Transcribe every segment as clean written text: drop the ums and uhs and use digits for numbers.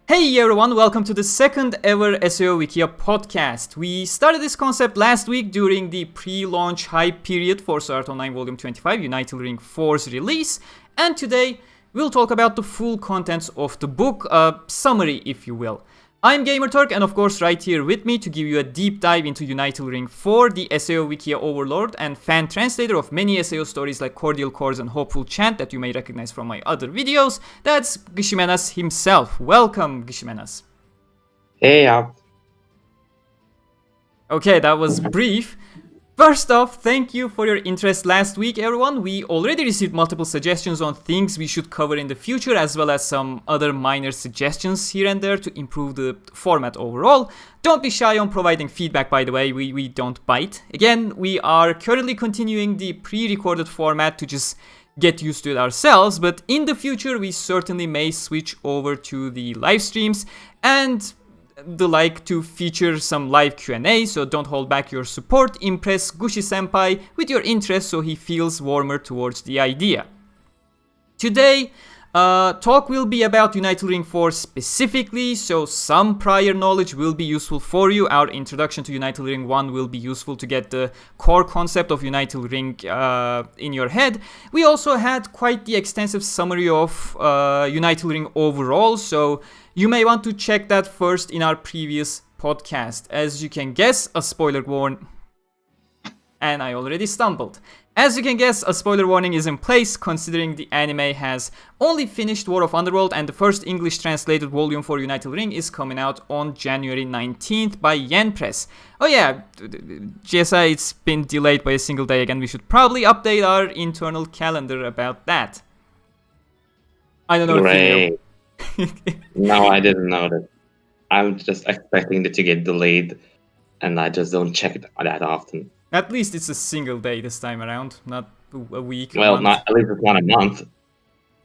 Hey everyone, welcome to the second ever SAO Wikia podcast. We started this concept last week during the pre-launch hype period for SAO Online Volume 25 Unital Ring IV's release, and today we'll talk about the full contents of the book, a summary if you will. I'm Gamerturk, and of course right here with me to give you a deep dive into Unital Ring IV, the SAO Wikia overlord and fan translator of many SAO stories like Cordial Chords and Hopeful Chant that you may recognize from my other videos. That's Gsimenas himself. Welcome, Gsimenas. Hey, Okay, that was brief. First off, thank you for your interest last week, everyone. We already received multiple suggestions on things we should cover in the future, as well as some other minor suggestions here and there to improve the format overall. Don't be shy on providing feedback, by the way, we don't bite. Again, we are currently continuing the pre-recorded format to just get used to it ourselves, but in the future we certainly may switch over to the live streams and the like to feature some live Q&A, so don't hold back your support. Impress Gushi-senpai with your interest so he feels warmer towards the idea. Today, talk will be about Unital Ring IV specifically, so some prior knowledge will be useful for you. Our introduction to Unital Ring 1 will be useful to get the core concept of Unital Ring in your head. We also had quite the extensive summary of Unital Ring overall, so you may want to check that first in our previous podcast. As you can guess, a spoiler warning... And I already stumbled. As you can guess, a spoiler warning is in place considering the anime has only finished War of Underworld and the first English translated volume for Unital Ring is coming out on January 19th by Yen Press. Oh yeah, GSI, it's been delayed by a single day again. We should probably update our internal calendar about that. I don't know if you know. No, I didn't know that. I'm just expecting it to get delayed, and I just don't check it that often. At least it's a single day this time around, not a week. Well, not at least it's not a month.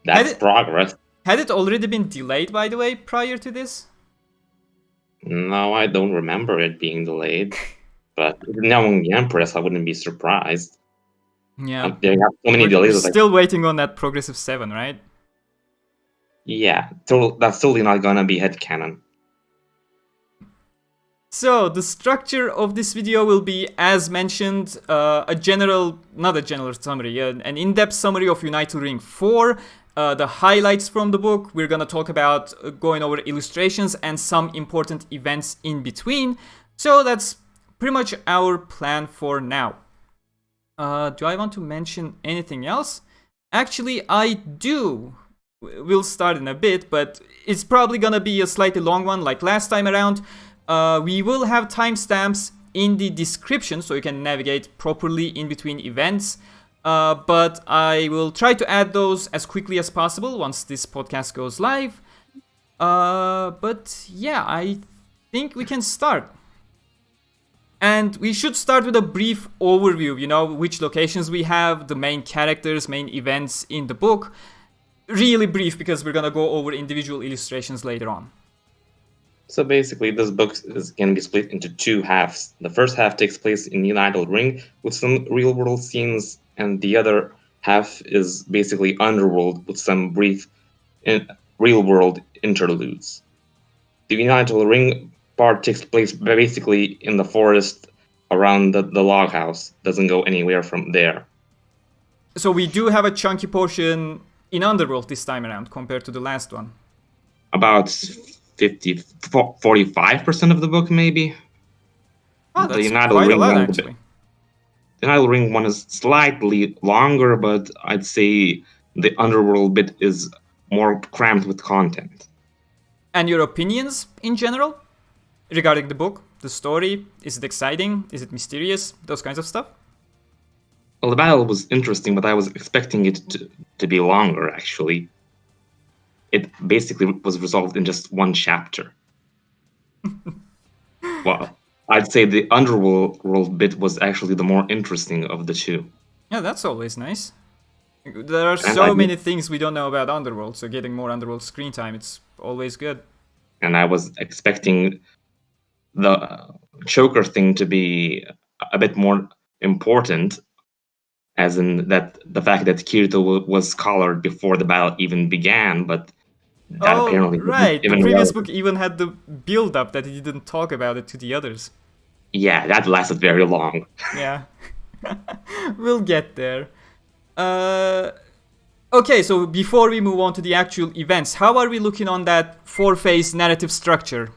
That's progress. Had it already been delayed, by the way, prior to this? No, I don't remember it being delayed. But knowing the Empress, I wouldn't be surprised. Yeah. They have so many delays. We're still waiting on that Progressive 7, right? Yeah, that's totally not gonna be headcanon. So, the structure of this video will be, as mentioned, not a general summary, an in-depth summary of Unital Ring IV, the highlights from the book. We're gonna talk about going over illustrations and some important events in between. So that's pretty much our plan for now. Do I want to mention anything else? Actually, I do. We'll start in a bit, but it's probably gonna be a slightly long one like last time around. We will have timestamps in the description so you can navigate properly in between events, but I will try to add those as quickly as possible once this podcast goes live. But yeah, I think we can start. And we should start with a brief overview, which locations we have, the main characters, main events in the book. Really brief because we're gonna go over individual illustrations later on. So basically, this book can be split into two halves. The first half takes place in Unital Ring with some real-world scenes, and the other half is basically Underworld with some brief real-world interludes. The Unital Ring part takes place basically in the forest around the log house. Doesn't go anywhere from there. So we do have a chunky portion in Underworld this time around compared to the last one. About 45% of the book, maybe. Oh, that's quite a lot, actually. The Unital Ring one is slightly longer, but I'd say the Underworld bit is more crammed with content. And your opinions in general regarding the book, the story? Is it exciting? Is it mysterious? Those kinds of stuff? Well, the battle was interesting, but I was expecting it to be longer, actually. It basically was resolved in just one chapter. Well, I'd say the Underworld bit was actually the more interesting of the two. Yeah, that's always nice. There are so many things we don't know about Underworld, so getting more Underworld screen time, it's always good. And I was expecting the choker thing to be a bit more important, as in that the fact that Kirito was collared before the battle even began, but That Oh, apparently wasn't right. The even previous relevant. book even had the build-up that he didn't talk about it to the others. Yeah, that lasted very long. Yeah. We'll get there. Okay, so before we move on to the actual events, how are we looking on that four-phase narrative structure?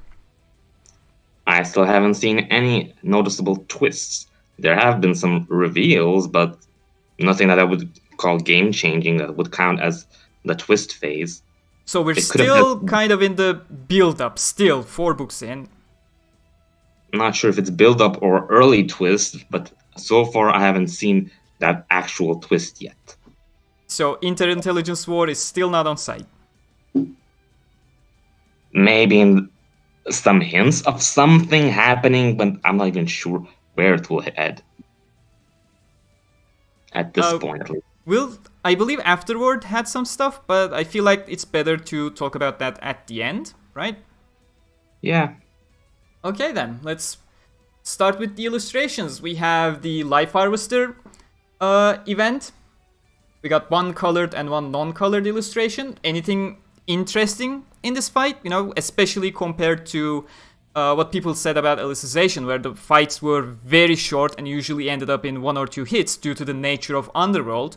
I still haven't seen any noticeable twists. There have been some reveals, but nothing that I would call game-changing that would count as the twist phase. So we're It could have still been, kind of in the build-up, still 4 books in. I'm not sure if it's build-up or early twist, but so far I haven't seen that actual twist yet. So inter-intelligence war is still not on site. Maybe in some hints of something happening, but I'm not even sure where it will head. At this point, at least. I believe Afterward had some stuff, but I feel like it's better to talk about that at the end, right? Yeah. Okay then, let's start with the illustrations. We have the Life Harvester event. We got one colored and one non-colored illustration. Anything interesting in this fight? You know, especially compared to what people said about Alicization, where the fights were very short and usually ended up in 1 or 2 hits due to the nature of Underworld.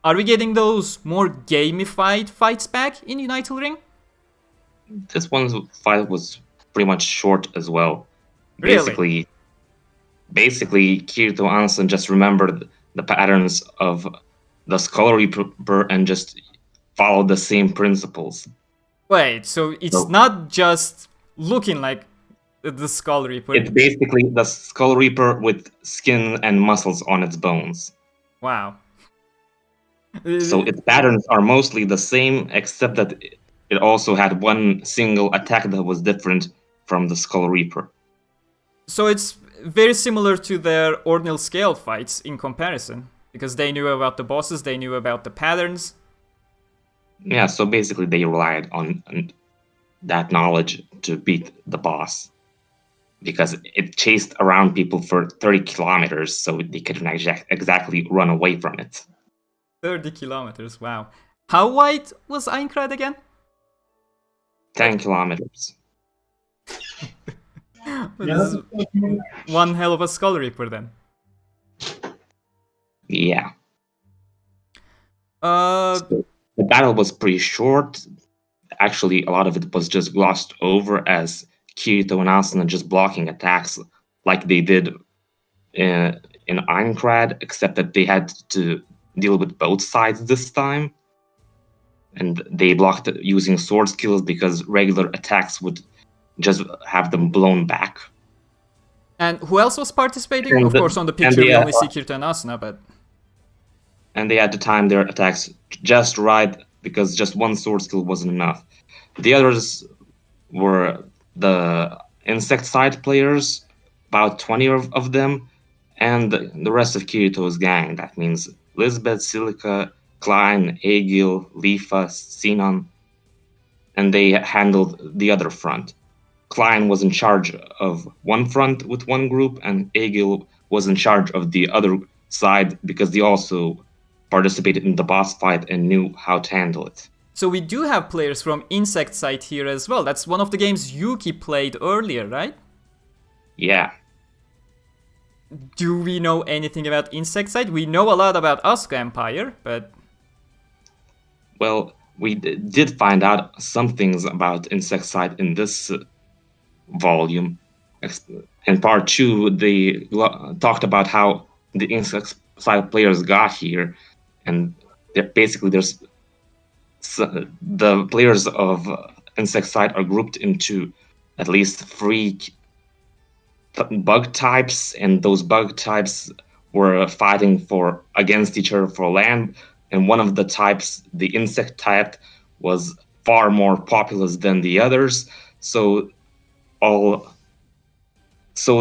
Are we getting those more gamified fights back in Unital Ring? This one's fight was pretty much short as well. Really? Basically, Kirito and Asuna just remembered the patterns of the Skull Reaper and just followed the same principles. Wait, so it's not just looking like the Skull Reaper. It's basically the Skull Reaper with skin and muscles on its bones. Wow. So its patterns are mostly the same, except that it also had one single attack that was different from the Skull Reaper. So it's very similar to their ordinal scale fights in comparison, because they knew about the bosses, they knew about the patterns. Yeah, so basically they relied on that knowledge to beat the boss. Because it chased around people for 30 kilometers, so they couldn't exactly run away from it. 30 kilometers, wow. How wide was Aincrad again? 10 kilometers. This is one hell of a Skull Reaper then. Yeah. So the battle was pretty short. Actually, a lot of it was just glossed over as Kirito and Asuna just blocking attacks like they did in Aincrad, except that they had to deal with both sides this time. And they blocked it using sword skills because regular attacks would just have them blown back. And who else was participating? Of course, on the picture we only see Kirito and Asuna, but... And they had to time their attacks just right, because just one sword skill wasn't enough. The others were the insect side players, about 20 of them, and the rest of Kirito's gang. That means Lisbeth, Silica, Klein, Egil, Leafa, Sinon, and they handled the other front. Klein was in charge of one front with one group, and Egil was in charge of the other side because they also participated in the boss fight and knew how to handle it. So we do have players from Insect side here as well. That's one of the games Yuki played earlier, right? Yeah. Do we know anything about Insect side? We know a lot about Asuka Empire, but... Well, we did find out some things about Insect side in this volume. In part 2, they talked about how the Insect side players got here, and there's the players of Insect side are grouped into at least 3 bug types, and those bug types were fighting against each other for land. And one of the types, the insect type, was far more populous than the others. So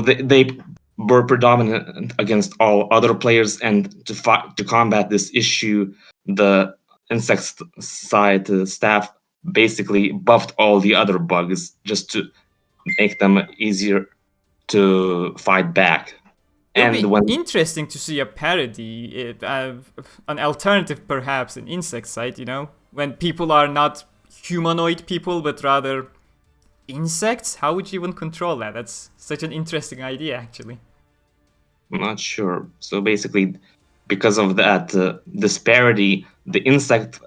they were predominant against all other players, and to combat this issue, the insect side staff basically buffed all the other bugs just to make them easier to fight back. It would be interesting to see a parody, an alternative perhaps, in Insect side, you know? When people are not humanoid people, but rather insects? How would you even control that? That's such an interesting idea, actually. I'm not sure. So basically, because of that disparity, the insect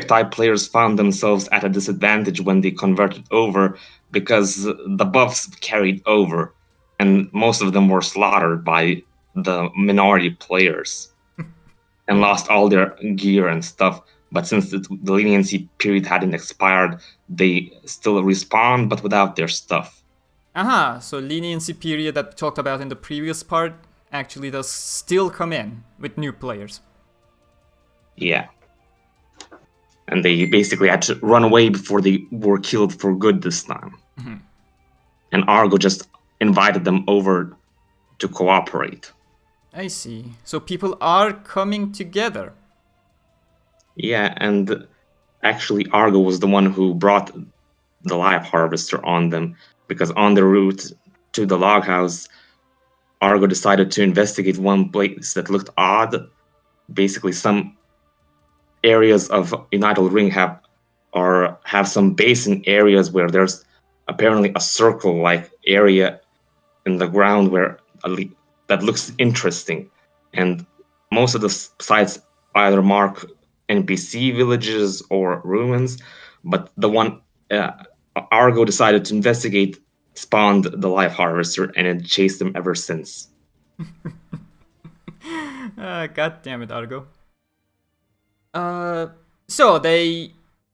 type players found themselves at a disadvantage when they converted over, because the buffs carried over, and most of them were slaughtered by the minority players and lost all their gear and stuff. But since the leniency period hadn't expired, they still respawn, but without their stuff. Aha, so leniency period that we talked about in the previous part actually does still come in with new players. Yeah. And they basically had to run away before they were killed for good this time. Mm-hmm. And Argo just invited them over to cooperate. I see. So people are coming together. Yeah, and actually Argo was the one who brought the life harvester on them, because on the route to the log house, Argo decided to investigate one place that looked odd. Basically, some areas of Unital Ring have some basin areas where there's apparently a circle-like area in the ground that looks interesting, and most of the sites either mark NPC villages or ruins, but the one Argo decided to investigate spawned the life harvester, and it chased them ever since. God damn it, Argo. So they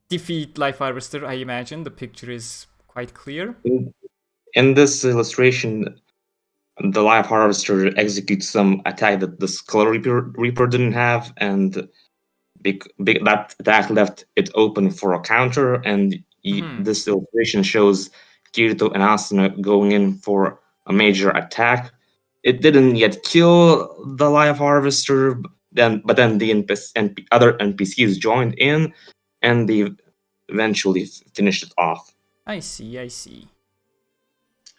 defeat Life Harvester, I imagine. The picture is quite clear. In this illustration, the life harvester executes some attack that the Skull Reaper didn't have, and that attack left it open for a counter. And this illustration shows Kirito and Asuna going in for a major attack. It didn't yet kill the life harvester, but then the other NPCs joined in, and they eventually finished it off. I see.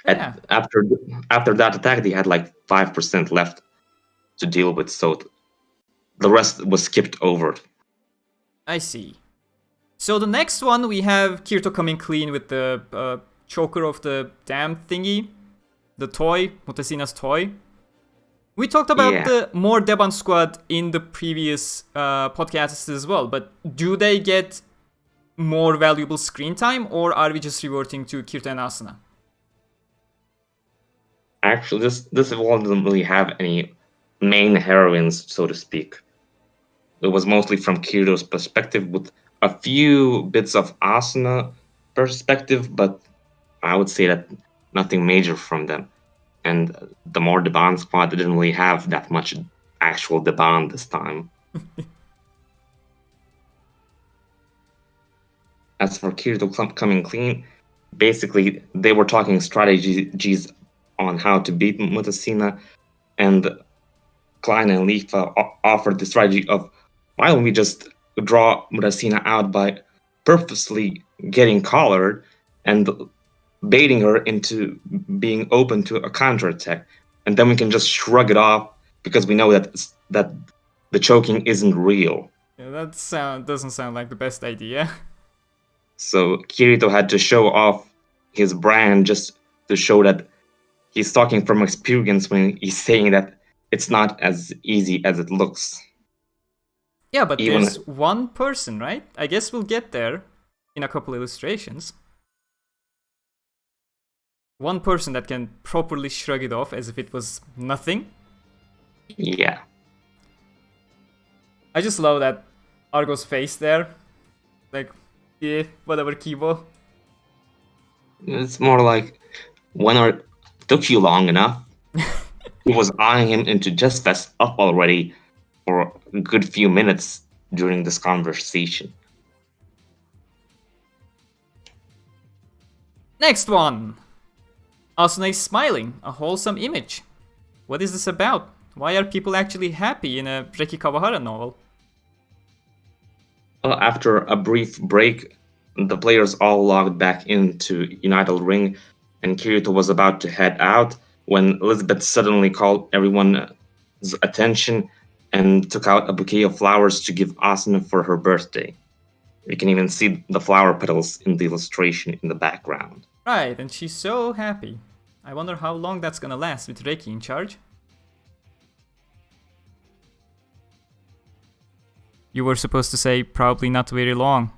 After that attack, they had like 5% left to deal with, so the rest was skipped over. I see. So the next one, we have Kirito coming clean with the choker of the damn thingy, the toy, Mutasina's toy. We talked about the more Deban squad in the previous podcasts as well, but do they get more valuable screen time, or are we just reverting to Kirito and Asuna? Actually, this evolve doesn't really have any main heroines, so to speak. It was mostly from Kirito's perspective, with a few bits of Asuna perspective, but I would say that nothing major from them. And the more Deban squad didn't really have that much actual Deban this time. As for Kirito coming clean, basically they were talking strategies on how to beat Mutasina, and Klein and Leafa offered the strategy of, why don't we just draw Mutasina out by purposely getting collared and baiting her into being open to a counterattack, and then we can just shrug it off because we know that the choking isn't real. Yeah, that doesn't sound like the best idea. So Kirito had to show off his brand just to show that he's talking from experience when he's saying that it's not as easy as it looks. Yeah, but there's one person, right? I guess we'll get there in a couple illustrations. One person that can properly shrug it off as if it was nothing. Yeah. I just love that Argo's face there. Like, yeah, whatever, Kibo. It's more like, took you long enough. He was eyeing him into just fess up already for a good few minutes during this conversation. Next one! Asuna is smiling, a wholesome image. What is this about? Why are people actually happy in a Reki Kawahara novel? Well, after a brief break, the players all logged back into Unital Ring, and Kirito was about to head out when Elizabeth suddenly called everyone's attention and took out a bouquet of flowers to give Asuna for her birthday. You can even see the flower petals in the illustration in the background. Right, and she's so happy. I wonder how long that's gonna last with Reki in charge. You were supposed to say probably not very long.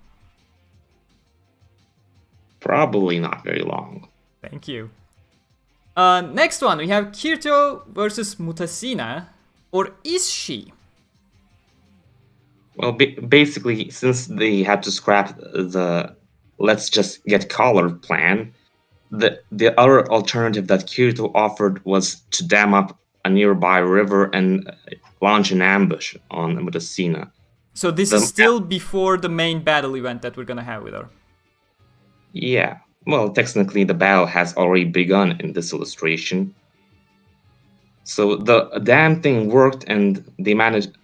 Probably not very long. Thank you. Next one, we have Kirito versus Mutasina. Or is she? Well, basically, since they had to scrap the let's just get collared plan, the other alternative that Kirito offered was to dam up a nearby river and launch an ambush on Mutasina. So this is still before the main battle event that we're gonna have with her. Yeah, well, technically the battle has already begun in this illustration. So the dam thing worked, and they managed.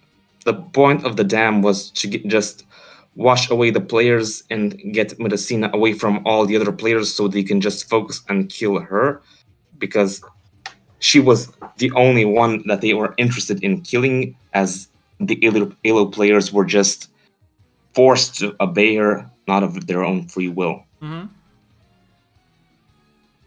The point of the dam was to just wash away the players and get Mutasina away from all the other players, so they can just focus and kill her, because she was the only one that they were interested in killing, as the Elo players were just forced to obey her, not of their own free will. Mm-hmm.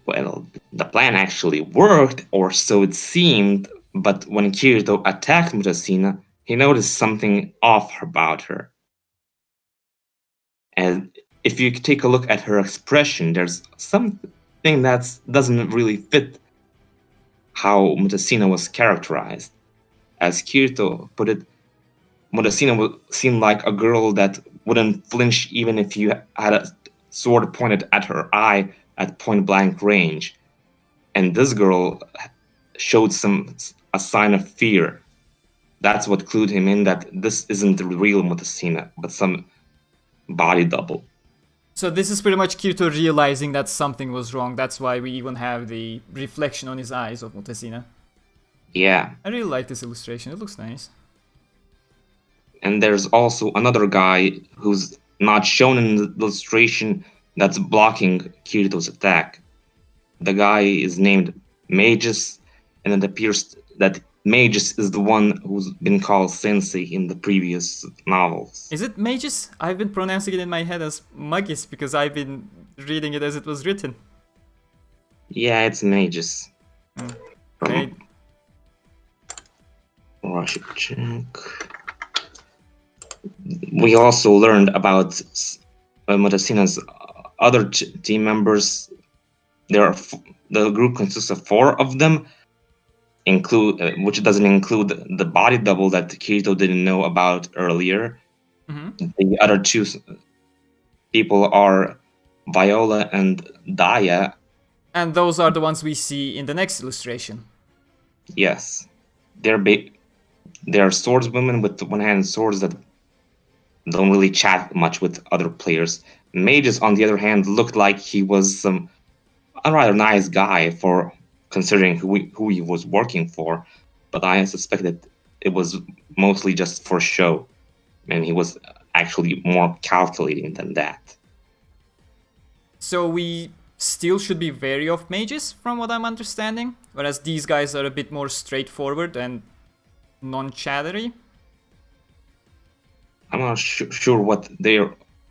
Well, the plan actually worked, or so it seemed, but when Kirito attacked Mutasina, he noticed something off about her. And if you take a look at her expression, there's something that doesn't really fit how Mutasina was characterized. As Kirito put it, Mutasina seemed like a girl that wouldn't flinch even if you had a sword pointed at her eye at point blank range. And this girl showed a sign of fear. That's what clued him in that this isn't the real Mutasina, but some body double. So this is pretty much Kirito realizing that something was wrong. That's why we even have the reflection on his eyes of Mutasina. Yeah. I really like this illustration. It looks nice. And there's also another guy who's not shown in the illustration that's blocking Kirito's attack. The guy is named Magus, and it appears that Magus is the one who's been called Sensei in the previous novels. Is it Magus? I've been pronouncing it in my head as Magus because I've been reading it as it was written. Yeah, it's Magus. Okay. Oh, I should check. We also learned about Mutasina's other team members. The group consists of 4 of them, which doesn't include the body double that Kirito didn't know about earlier. Mm-hmm. The other 2 people are Viola and Dia. And those are the ones we see in the next illustration. Yes. They're swordswomen with one-handed swords that don't really chat much with other players. Magus, on the other hand, looked like he was a rather nice guy for considering who he was working for, but I suspect that it was mostly just for show, and he was actually more calculating than that. So we still should be wary of mages, from what I'm understanding, whereas these guys are a bit more straightforward and non-chattery. I'm not sure what they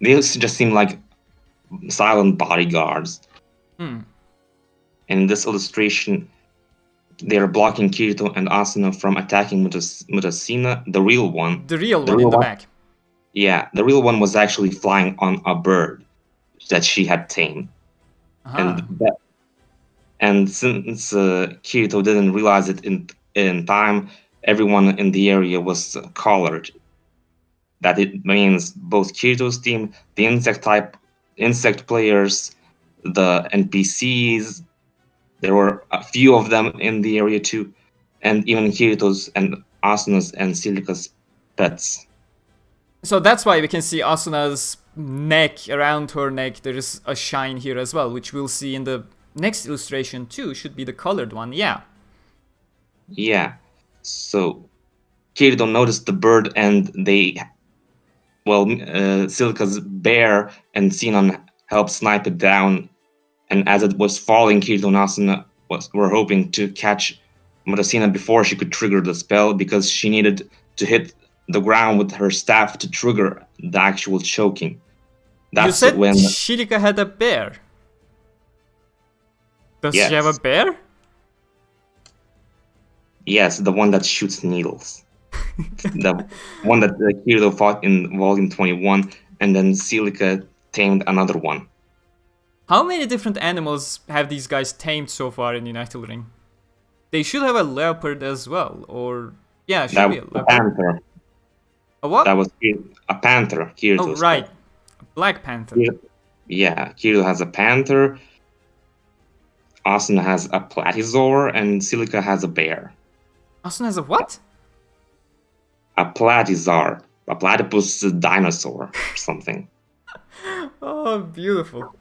just seem like silent bodyguards. In this illustration, they are blocking Kirito and Asuna from attacking Mutasina, the real one. The real one in the back. Yeah, the real one was actually flying on a bird that she had tamed. And since Kirito didn't realize it in time, everyone in the area was collared. That it means both Kirito's team, the insect players, the NPCs, there were a few of them in the area too, and even Kirito's and Asuna's and Silica's pets. So that's why we can see Asuna's neck, around her neck, there is a shine here as well, which we'll see in the next illustration too, should be the colored one, yeah. Yeah, so Kirito noticed the bird and Silica's bear and Sinon helped snipe it down, and as it was falling, Kirito and Asuna were hoping to catch Mutasina before she could trigger the spell, because she needed to hit the ground with her staff to trigger the actual choking. You said Silica had a bear. Does she have a bear? Yes, the one that shoots needles. The one that Kirito fought in Volume 21, and then Silica tamed another one. How many different animals have these guys tamed so far in Unital Ring? They should have a leopard as well, or... Yeah, should be a leopard. A panther. A what? That was a panther. Kirito's right. Black panther. Yeah, Kirito has a panther, Asuna has a platysaur, and Silica has a bear. Asuna has a what? A platysaur. A platypus dinosaur or something. Oh, beautiful.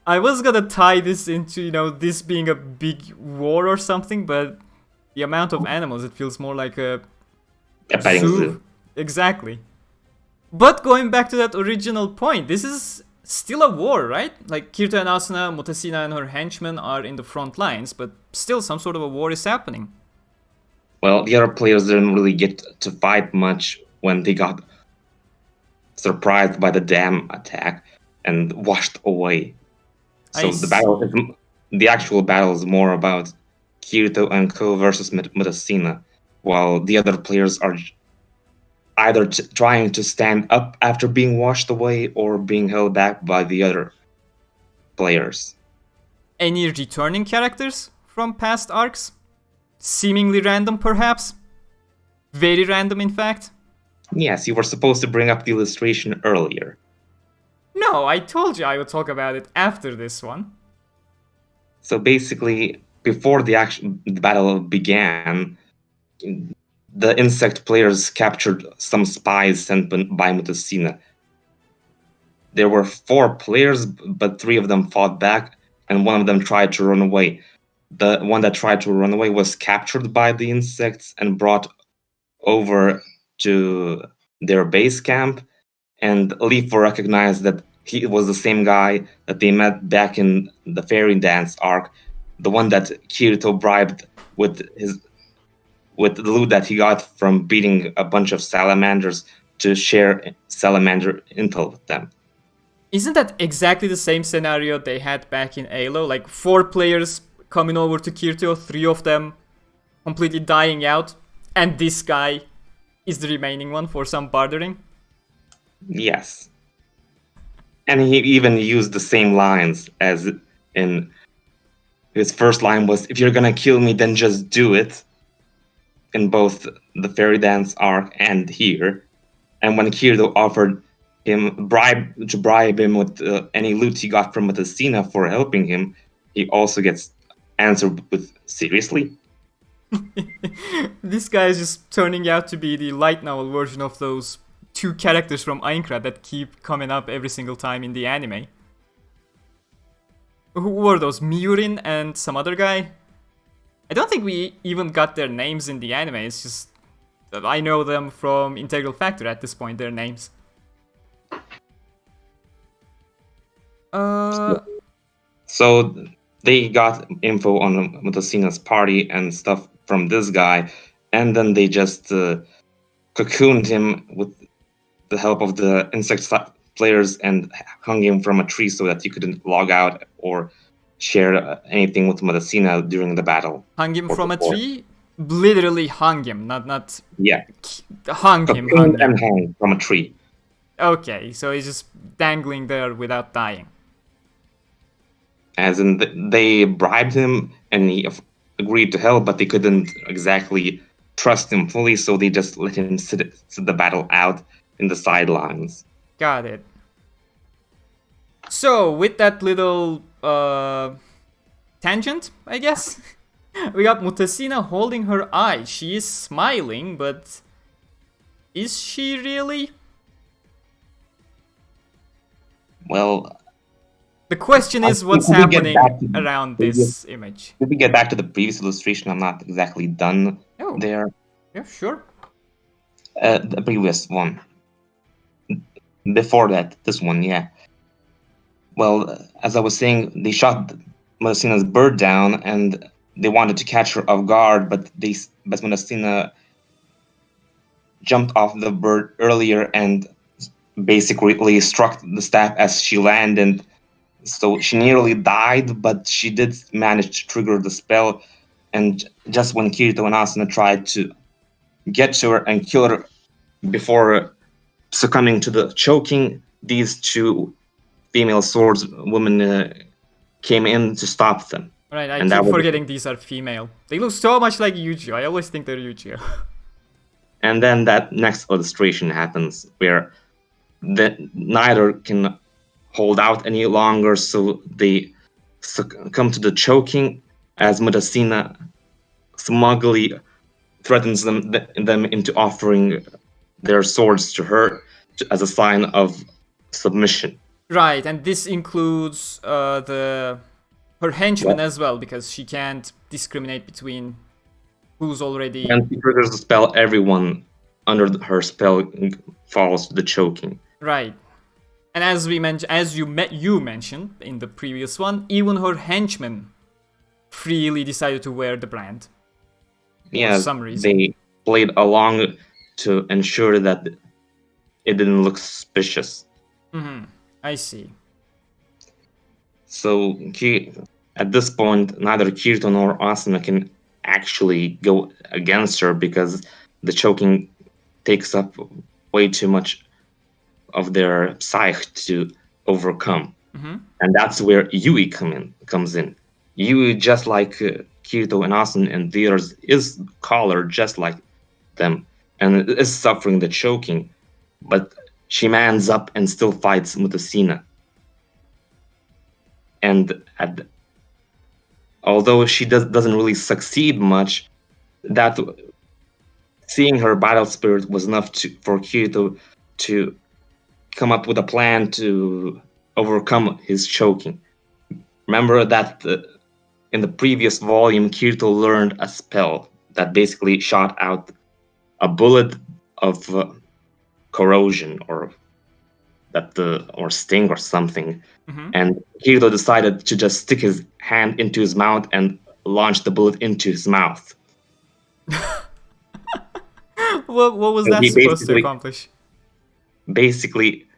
I was gonna tie this into, this being a big war or something, but the amount of animals, it feels more like a petting zoo. Exactly. But going back to that original point, this is still a war, right? Like, Kirito and Asuna, Mutasina and her henchmen are in the front lines, but still some sort of a war is happening. Well, the other players didn't really get to fight much when they got surprised by the dam attack and washed away. So the actual battle is more about Kirito and Co versus Mutasina, while the other players are either trying to stand up after being washed away or being held back by the other players. Any returning characters from past arcs? Seemingly random, perhaps? Very random, in fact? Yes, you were supposed to bring up the illustration earlier. No, I told you I would talk about it after this one. So basically, before the battle began, the insect players captured some spies sent by Mutasina. There were 4 players, but 3 of them fought back, and one of them tried to run away. The one that tried to run away was captured by the insects and brought over to their base camp, and Leafa recognized that he was the same guy that they met back in the fairy dance arc, the one that Kirito bribed with the loot that he got from beating a bunch of salamanders to share salamander intel with them. Isn't that exactly the same scenario they had back in ALO? Like 4 players coming over to Kirito, 3 of them completely dying out, and this guy is the remaining one for some bartering? Yes. And he even used the same lines as in his first line was, "If you're gonna kill me, then just do it," in both the fairy dance arc and here. And when Kirito offered him bribe him with any loot he got from Mutasina for helping him, he also gets answered with, "Seriously?" This guy is just turning out to be the light novel version of those 2 characters from Aincrad that keep coming up every single time in the anime. Who were those? Miurin and some other guy? I don't think we even got their names in the anime, it's just that I know them from Integral Factor at this point, their names. So they got info on Mutasina's party and stuff from this guy, and then they just cocooned him with the help of the insect players and hung him from a tree so that he couldn't log out or share anything with Mutasina during the battle. Hung him from a tree? Literally hung him, not yeah. Hung him from a tree. Okay, so he's just dangling there without dying. As in, they bribed him and he agreed to help, but they couldn't exactly trust him fully, so they just let him sit the battle out in the sidelines. Got it. So, with that little tangent, I guess, we got Mutasina holding her eye. She is smiling, but is she really? Well, the question is what's happening around this image. If we get back to the previous illustration, I'm not exactly done there. Yeah, sure. The previous one. Before that, this one, yeah. Well, as I was saying, they shot Mutasina's bird down, and they wanted to catch her off guard, but Mutasina jumped off the bird earlier and basically struck the staff as she landed. So she nearly died, but she did manage to trigger the spell. And just when Kirito and Asuna tried to get to her and kill her before succumbing to the choking, these two female swordswomen came in to stop them. Right, I And keep that was forgetting these are female. They look so much like Eugeo. I always think they're Eugeo. And then that next illustration happens where neither can hold out any longer, so they succumb to the choking as Mutasina smugly threatens them into offering their swords to her as a sign of submission. Right, and this includes her henchman as well, because she can't discriminate between who's already... When she triggers the spell, everyone under her spell falls to the choking. Right. And as we mentioned, you mentioned in the previous one, even her henchmen freely decided to wear the brand. Yeah, for some reason. they played along to ensure that it didn't look suspicious. I see. So at this point, neither Kirito nor Asuna can actually go against her because the choking takes up way too much of their psyche to overcome. And that's where Yui comes in. Yui, just like Kirito and Asuna and the others, is collared just like them and is suffering the choking, but she mans up and still fights Mutasina. And although she doesn't really succeed much, that seeing her battle spirit was enough for Kirito to come up with a plan to overcome his choking. Remember that in the previous volume, Kirito learned a spell that basically shot out a bullet of corrosion or sting or something. And Kirito decided to just stick his hand into his mouth and launch the bullet into his mouth. What was that supposed to accomplish? Basically,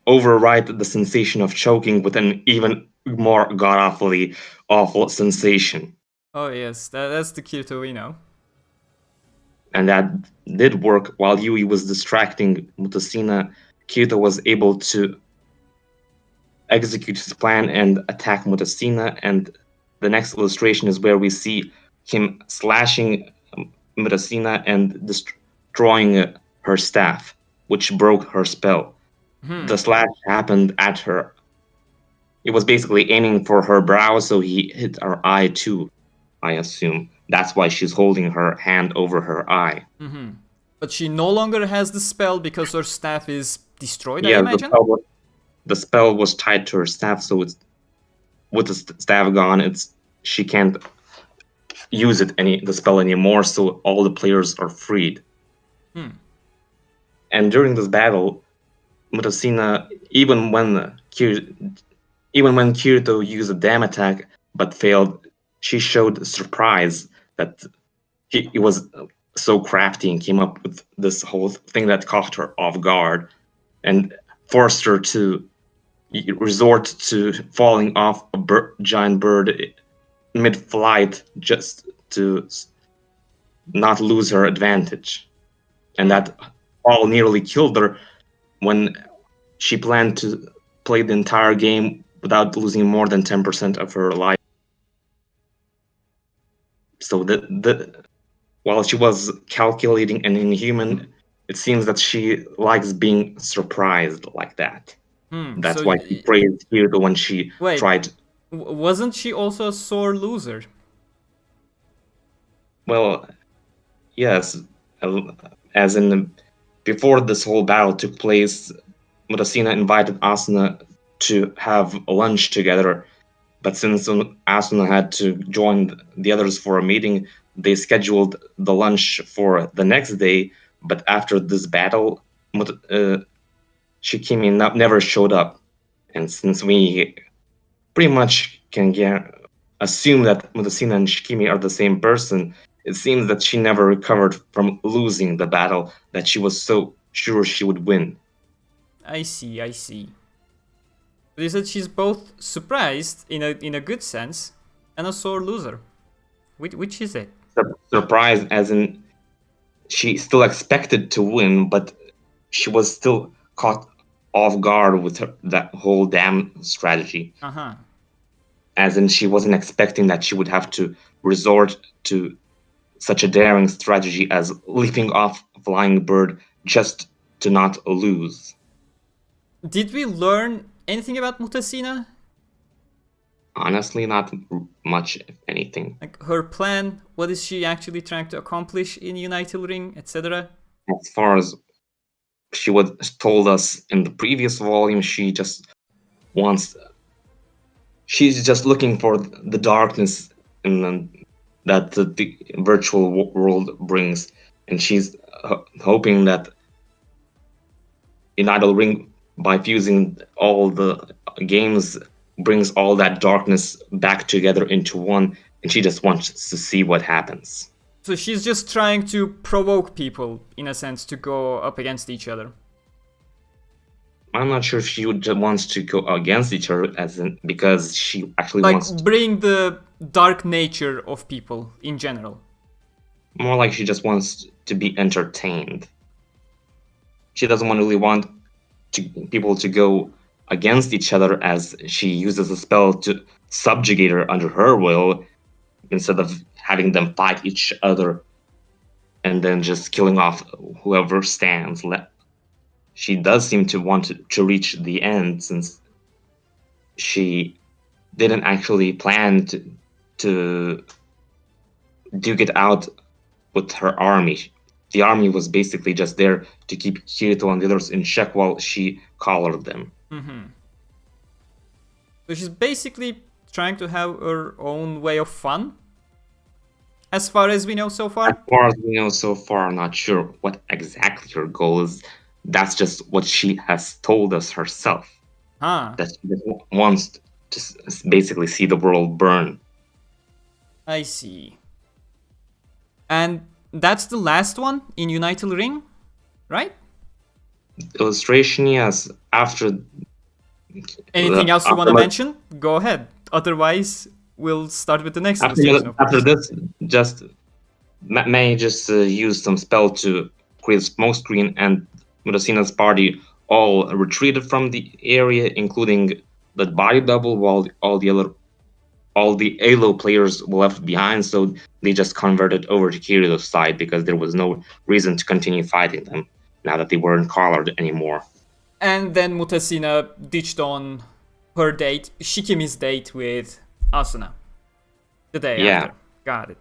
override the sensation of choking with an even more god-awfully awful sensation. Oh yes, that's the Kirito we know. And that did work. While Yui was distracting Mutasina, Kirito was able to execute his plan and attack Mutasina. And the next illustration is where we see him slashing Mutasina and destroying her staff, which broke her spell. The slash happened at her. It was basically aiming for her brow, so he hit her eye too, I assume. That's why she's holding her hand over her eye. But she no longer has the spell because her staff is destroyed, Yeah, I imagine? the spell was tied to her staff, so it's with the staff gone, she can't use the spell anymore, so all the players are freed. And during this battle, Mutasina, even when Kirito used a dam attack but failed, she showed surprise that he was so crafty and came up with this whole thing that caught her off guard and forced her to resort to falling off a giant bird mid-flight just to not lose her advantage. And that all nearly killed her when she planned to play the entire game without losing more than 10% of her life. So while she was calculating and inhuman, it seems that she likes being surprised like that. That's so why she praised Kirito when she tried. Wasn't she also a sore loser? Well, yes. As in, before this whole battle took place, Mutasina invited Asuna to have lunch together. But since Asuna had to join the others for a meeting, they scheduled the lunch for the next day. But after this battle, Shikimi never showed up. And since we pretty much can assume that Mutasina and Shikimi are the same person, it seems that she never recovered from losing the battle that she was so sure she would win. I see, I see. But you said she's both surprised in a good sense and a sore loser. Which is it? Surprised as in she still expected to win, but she was still caught off guard with that whole damn strategy. Uh-huh. As in she wasn't expecting that she would have to resort to such a daring strategy as leaping off a flying bird just to not lose. Did we learn anything about Mutasina? Honestly, not much, if anything. Like her plan, what is she actually trying to accomplish in Unital Ring, etc.? As far as she was told us in the previous volume, she's just looking for the darkness that the virtual world brings, and she's hoping that Unital Ring, by fusing all the games, brings all that darkness back together into one, and she just wants to see what happens. So she's just trying to provoke people, in a sense, to go up against each other. I'm not sure if she wants to go against each other, because she actually like wants to... bring the dark nature of people in general. More like she just wants to be entertained. She doesn't really want people to go against each other, as she uses a spell to subjugate her under her will, instead of having them fight each other and then just killing off whoever stands. She does seem to want to reach the end, since she didn't actually plan to duke it out with her army. The army was basically just there to keep Kirito and the others in check while she collared them. Mm-hmm. So she's basically trying to have her own way of fun, as far as we know so far? As far as we know so far, I'm not sure what exactly her goal is. That's just what she has told us herself. That she just wants to basically see the world burn. I see. And that's the last one in Unital Ring, right? Illustration, yes. After... Anything else you want to mention? Go ahead. Otherwise, we'll start with the next illustration. After this, just May just use some spell to create a smoke screen, and Mutasina's party all retreated from the area, including the body double, while all the ALO players were left behind, so they just converted over to Kirito's side because there was no reason to continue fighting them now that they weren't collared anymore. And then Mutasina ditched on her date, Shikimi's date with Asuna. The day after. Got it.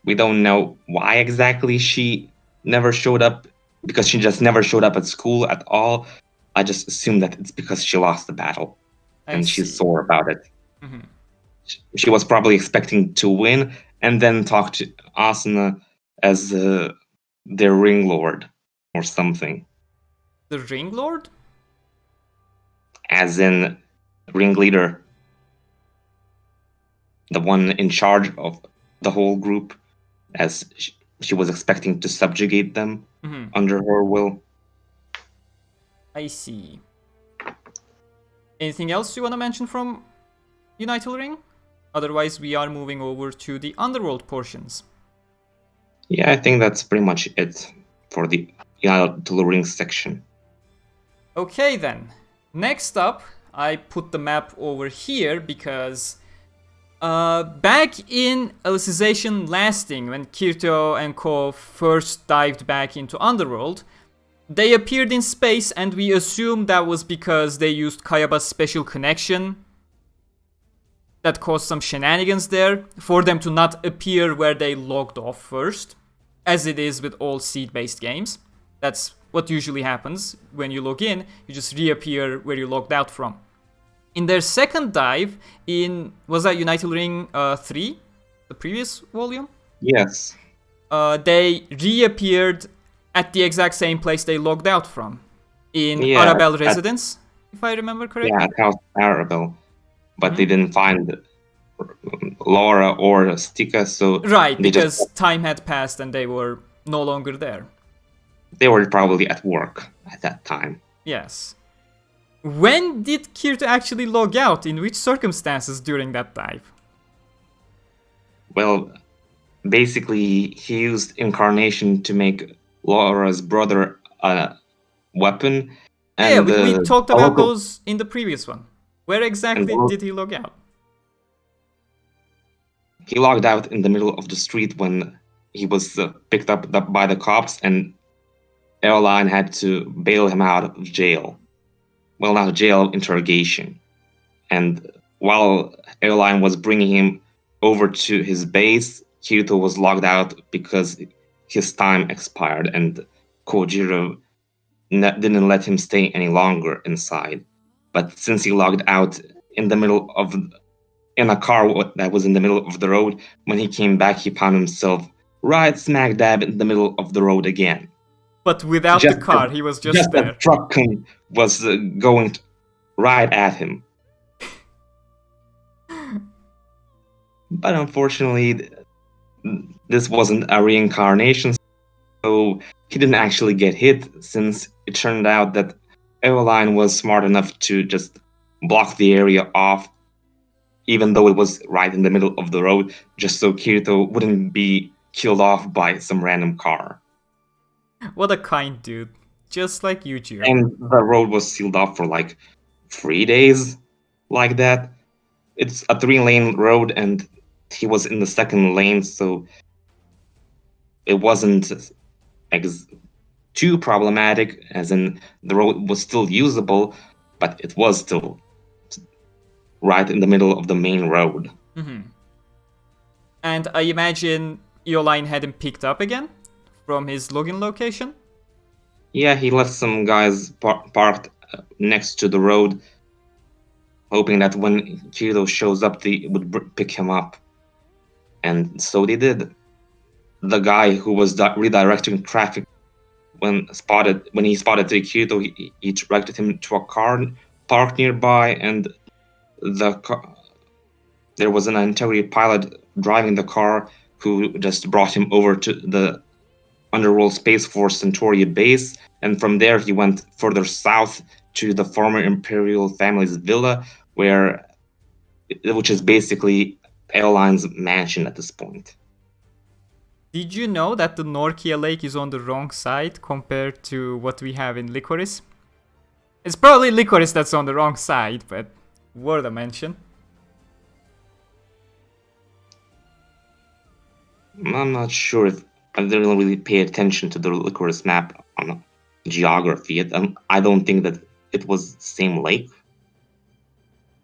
We don't know why exactly she never showed up, because she just never showed up at school at all. I just assume that it's because she lost the battle, and she's sore about it. Mm-hmm. She was probably expecting to win, and then talk to Asuna as their ring lord or something. The ring lord? As in ringleader. The one in charge of the whole group, as she was expecting to subjugate them under her will. I see. Anything else you want to mention from Unital Ring? Otherwise, we are moving over to the Underworld portions. Yeah, I think that's pretty much it for the Unital Ring section. Okay then. Next up, I put the map over here because back in Alicization Lasting, when Kirito and Co first dived back into Underworld, they appeared in space, and we assumed that was because they used Kayaba's special connection that caused some shenanigans there for them to not appear where they logged off first, as it is with all seed-based games. That's what usually happens. When you log in, you just reappear where you logged out from. In their second dive in, was that Unital Ring 3? The previous volume? Yes. They reappeared at the exact same place they logged out from. In Arabel Residence, if I remember correctly. Yeah, at House Arabel. But they didn't find Laura or Stika, so... Right, because time had passed and they were no longer there. They were probably at work at that time. Yes. When did Kirito actually log out? In which circumstances during that dive? Well, basically, he used incarnation to make Laura's brother a weapon, Yeah, and we talked a about local those in the previous one. Where and exactly did he log out? he logged out in the middle of the street when he was picked up by the cops, and Eolyne had to bail him out of jail. Well, not jail, interrogation. And while Eolyne was bringing him over to his base, Kirito was logged out because his time expired, and Kojiro didn't let him stay any longer inside. But since he logged out in the middle of in a car that was in the middle of the road, when he came back, he found himself right smack dab in the middle of the road again. But without the car, he was just a there. truck was going right at him. But unfortunately, this wasn't a reincarnation, so he didn't actually get hit, since it turned out that Eolyne was smart enough to just block the area off, even though it was right in the middle of the road, just so Kirito wouldn't be killed off by some random car. What a kind dude. Just like Eugeo. And the road was sealed off for like 3 days, like that. It's a 3-lane road, and he was in the second lane, so it wasn't too problematic, as in the road was still usable, but it was still right in the middle of the main road. Mm-hmm. And I imagine Eolyne had him picked up again from his login location? Yeah, he left some guys parked next to the road, hoping that when Kirito shows up, they would pick him up. And so they did. The guy who was redirecting traffic when he spotted Kirito, he directed him to a car parked nearby, and there was an integrity pilot driving the car who just brought him over to the Underworld Space Force Centauria base, and from there he went further south to the former Imperial family's villa, which is basically Eolyne's mansion at this point. Did you know that the Norkia Lake is on the wrong side compared to what we have in Licorice? It's probably Licorice that's on the wrong side, but worth a mention. I'm not sure if I didn't really pay attention to the Licorice map on geography. I don't think that it was the same lake.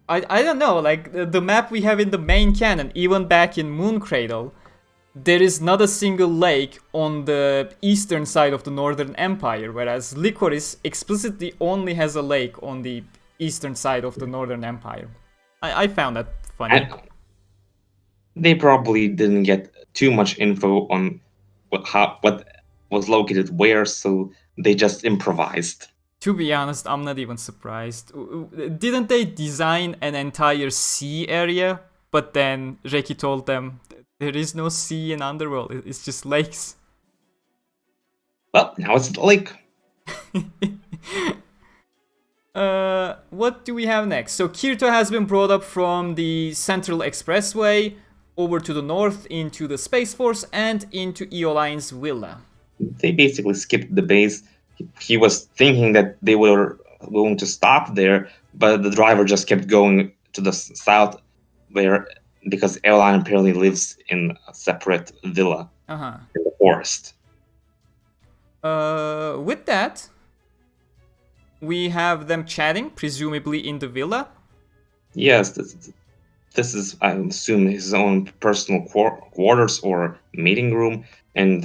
I don't know, like the map we have in the main canon, even back in Moon Cradle, there is not a single lake on the eastern side of the Northern Empire, whereas Licorice explicitly only has a lake on the eastern side of the Northern Empire. I found that funny. They probably didn't get too much info on what was located where, so they just improvised. To be honest, I'm not even surprised. Didn't they design an entire sea area, but then Reki told them there is no sea in Underworld, it's just lakes? Well, now it's the lake. What do we have next? So Kirito has been brought up from the Central Expressway over to the north into the Space Force and into Eolyne's villa. They basically skipped the base. He was thinking that they were going to stop there, but the driver just kept going to the south, because Eolyne apparently lives in a separate villa in the forest. With that, we have them chatting, presumably in the villa. Yes, this is, I assume, his own personal quarters or meeting room, and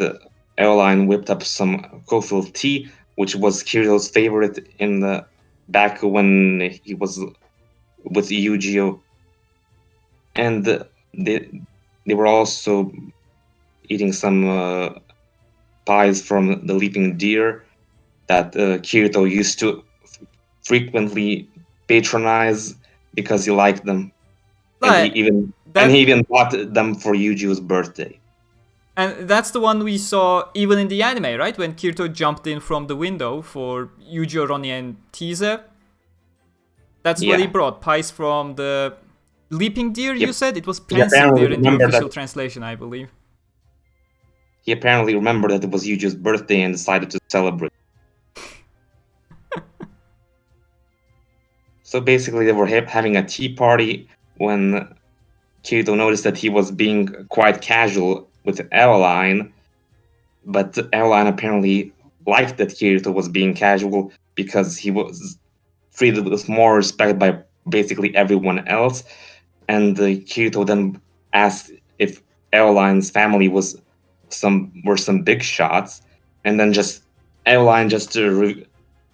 Eolyne whipped up some coffee tea, which was Kirito's favorite in the back when he was with Eugeo. And they were also eating some pies from the Leaping Deer that Kirito used to frequently patronize because he liked them. And he even bought them for Eugeo's birthday. And that's the one we saw even in the anime, right? When Kirito jumped in from the window for Eugeo, Ronnie, and Tease. That's what he brought. Pies from the leaping deer, you said? It was pencil deer in the official translation, I believe. He apparently remembered that it was Yuju's birthday and decided to celebrate. So basically, they were having a tea party when Kirito noticed that he was being quite casual with Eolyne, but Eolyne apparently liked that Kirito was being casual because he was treated with more respect by basically everyone else. And Kirito then asked if Eolyne's family were some big shots, and then Eolyne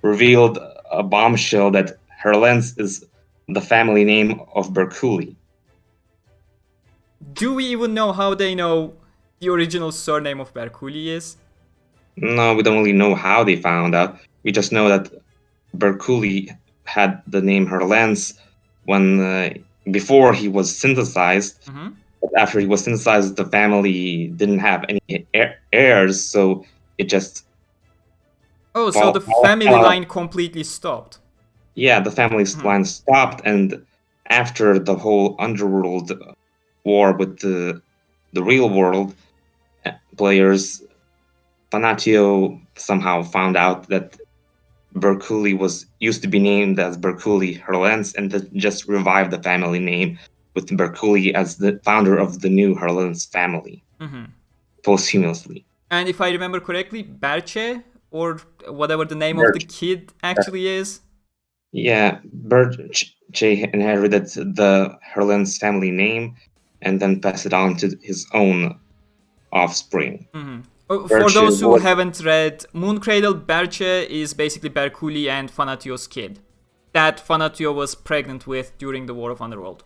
revealed a bombshell that Herlentz is the family name of Berkuli. Do we even know how they know the original surname of Berkuli is? No, we don't really know how they found out. We just know that Berkuli had the name Herlentz when before he was synthesized. Mm-hmm. But after he was synthesized, the family didn't have any heirs, so it just... Oh, so the family line completely stopped. Yeah, the family line stopped, and after the whole Underworld war with the real world players, Fanatio somehow found out that Berkuli used to be named as Berkuli Herlentz, and just revived the family name with Berkuli as the founder of the new Herlentz family, posthumously. And if I remember correctly, Berche, or whatever the name of the kid actually is? Yeah, Berche inherited the Herlentz family name and then passed it on to his own offspring. For those who haven't read Moon Cradle, Berche is basically Berkuli and Fanatio's kid that Fanatio was pregnant with during the War of Underworld.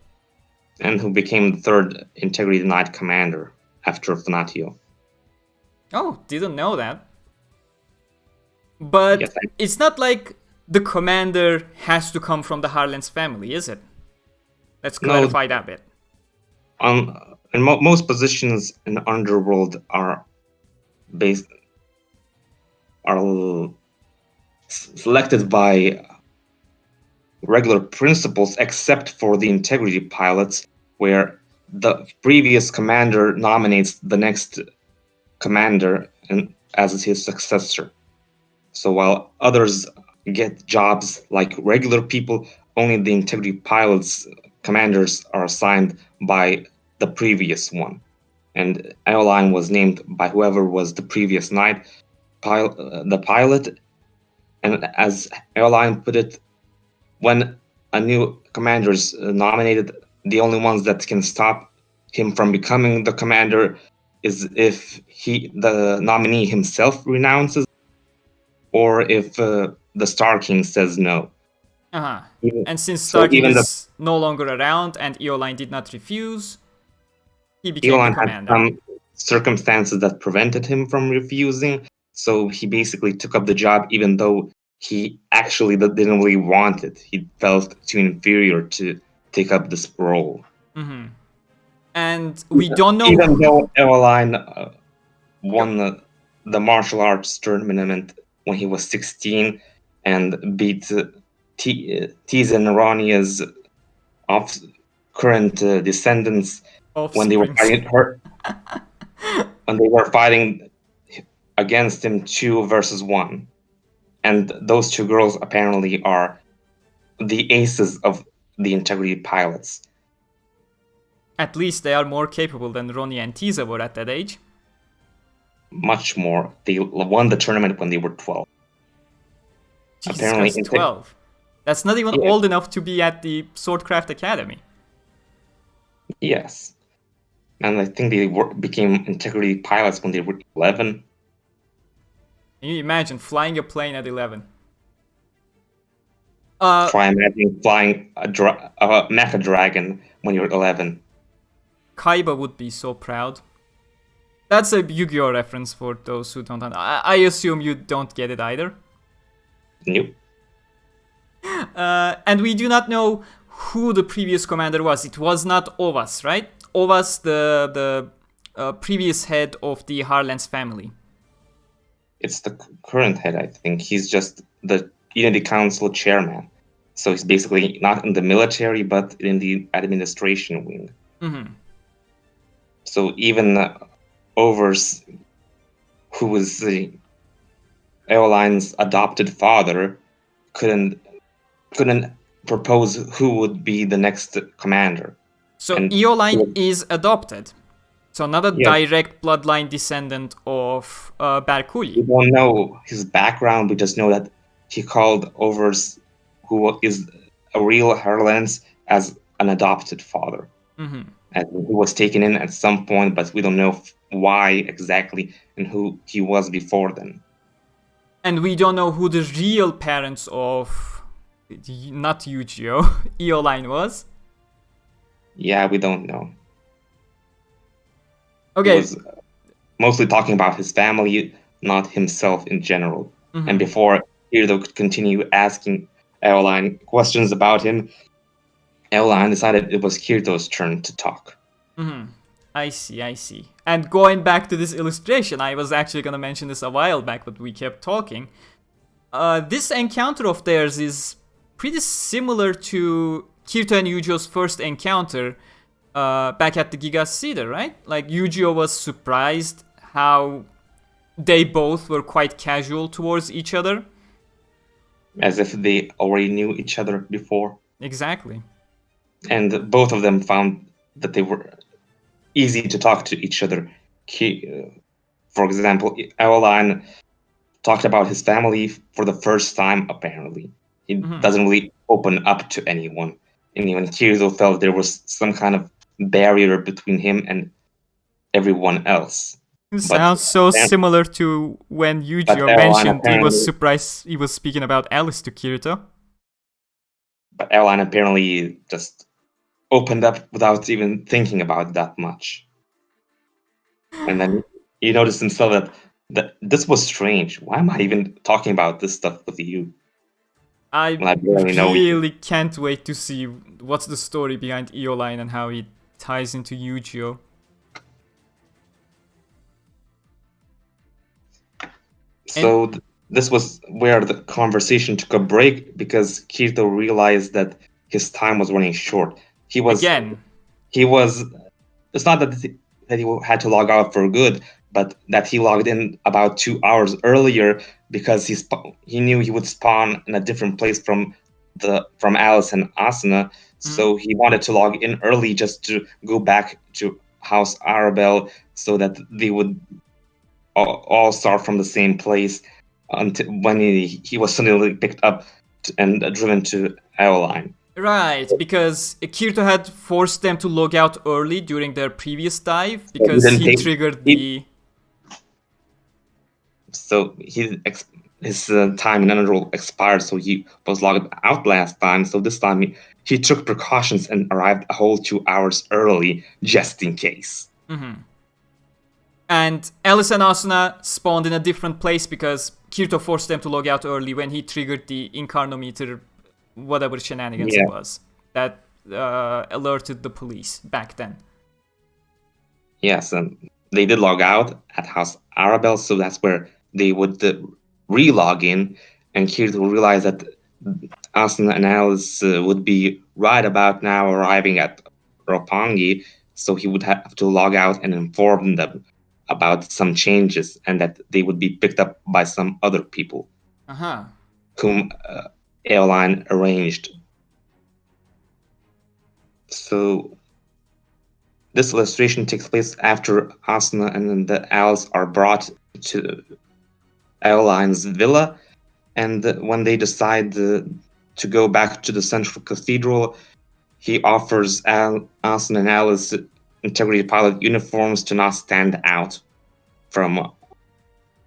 And who became the third Integrity Knight commander after Fanatio. Oh, didn't know that. But yes, it's not like the commander has to come from the Herlentz family, is it? Let's clarify that bit. In most positions in Underworld are selected by regular principles, except for the integrity pilots, where the previous commander nominates the next commander as his successor. So while others get jobs like regular people, only the integrity pilots commanders are assigned by the previous one. And Eolyne was named by whoever was the previous knight, the pilot. And as Eolyne put it, when a new commander is nominated, the only ones that can stop him from becoming the commander is if the nominee himself renounces, or if the Star King says no. And since Star King is no longer around and Eolyne did not refuse, he became the commander. Had some circumstances that prevented him from refusing, so he basically took up the job even though he actually didn't really want it. He felt too inferior to take up this role. And we don't know... Even though Eolyne won the martial arts tournament when he was 16 and beat Tease and Ronia's current descendants when they were fighting against him 2 versus 1. And those 2 girls apparently are the aces of the integrity pilots. At least they are more capable than Ronnie and Tease were at that age. Much more. They won the tournament when they were 12. Jesus apparently Christ, 12. That's not even old enough to be at the Swordcraft Academy. Yes. And I think they became integrity pilots when they were 11. Can you imagine flying a plane at 11? Try imagining flying a mecha dragon when you're 11. Kaiba would be so proud. That's a Yu-Gi-Oh reference for those who don't know. I assume you don't get it either. Nope. And we do not know who the previous commander was. It was not Ovas, right? Ovas, the previous head of the Herlentz family? It's the current head, I think. He's just the Unity Council chairman. So he's basically not in the military, but in the administration wing. Mm-hmm. So even Overs, who was the Eolyne's adopted father, couldn't propose who would be the next commander. So And Eolyne is adopted. So not a Yeah. direct bloodline descendant of we Berkuli. don't know his background. We just know that he called Overs, who is a real Herlentz, as an adopted father. Mm-hmm. And he was taken in at some point, but we don't know why exactly and who he was before then. And we don't know who the real parents of, not Eugeo, Eolyne was. Yeah, we don't know. Okay. He was mostly talking about his family, not himself in general. Mm-hmm. And before Kirito could continue asking Eolyne questions about him, Eolyne decided it was Kirito's turn to talk. Mm-hmm. I see. And going back to this illustration, I was actually going to mention this a while back, but we kept talking. This encounter of theirs is pretty similar to Kirito and Eugeo's first encounter back at the Giga Cedar, right? Like, Eugeo was surprised how they both were quite casual towards each other. As if they already knew each other before. Exactly. And both of them found that they were easy to talk to each other. For example, Eolyne talked about his family for the first time, apparently. He doesn't really open up to anyone. And even Kirito felt there was some kind of barrier between him and everyone else. It sounds so similar to when Eugeo mentioned he was surprised he was speaking about Alice to Kirito. But Eolyne apparently just opened up without even thinking about it that much. And then he noticed himself that this was strange. Why am I even talking about this stuff with you? I barely know you. really can't wait to see what's the story behind Eolyne and how it ties into Eugeo. So this was where the conversation took a break because Kirito realized that his time was running short. He was. It's not that he had to log out for good, but that he logged in about 2 hours earlier because he knew he would spawn in a different place from Alice and Asuna. So he wanted to log in early just to go back to House Arabel so that they would all start from the same place until when he was suddenly picked up and driven to Eolyne. Right, because Kirito had forced them to log out early during their previous dive because he triggered the... So his time in Underworld expired, so he was logged out last time. So this time he took precautions and arrived a whole 2 hours early, just in case. Mm-hmm. And Alice and Asuna spawned in a different place because Kirito forced them to log out early when he triggered the Incarnometer, whatever shenanigans it was, that alerted the police back then. Yes, and they did log out at House Arabel, so that's where they would re-log in, and Kirito realized that Asuna and Alice would be right about now arriving at Roppongi, so he would have to log out and inform them about some changes and that they would be picked up by some other people whom Eolyne arranged. So this illustration takes place after Asuna and the Alice are brought to Eolyne's villa, and when they decide to go back to the Central Cathedral, he offers Asuna and Alice Integrity Pilot uniforms to not stand out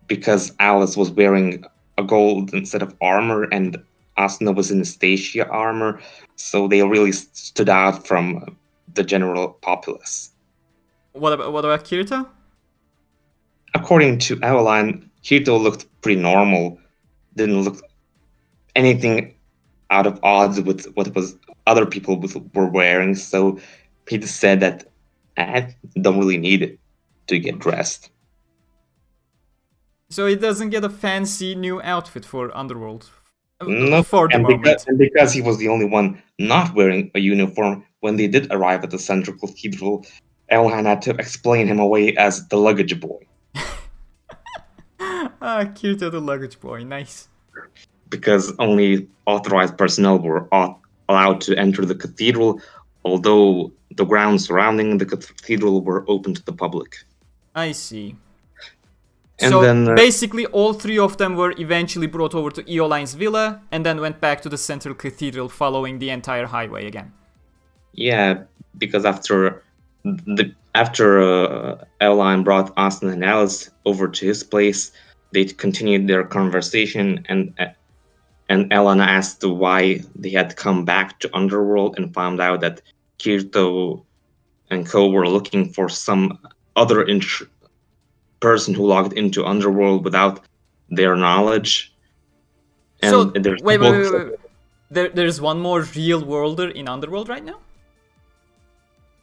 because Alice was wearing a gold instead of armor and Asuna was in Stasia armor, so they really stood out from the general populace. What about Kirito? According to Eolyne, Kirito looked pretty normal, didn't look anything out of odds with what was other people were wearing, so he just said that I don't really need to get dressed. So he doesn't get a fancy new outfit for Underworld. No, For the moment. because he was the only one not wearing a uniform when they did arrive at the Central Cathedral, Eolyne had to explain him away as the luggage boy. Kirito the luggage boy, nice. Because only authorized personnel were allowed to enter the cathedral, although the grounds surrounding the cathedral were open to the public. I see. And so then, basically all three of them were eventually brought over to Eolyne's villa and then went back to the Central Cathedral following the entire highway again. Yeah, because after Eolyne brought Asuna and Alice over to his place, they continued their conversation, and Eolyne asked why they had come back to Underworld and found out that Kirito and Co were looking for some other person who logged into Underworld without their knowledge. And so, there's wait. There's one more real worlder in Underworld right now?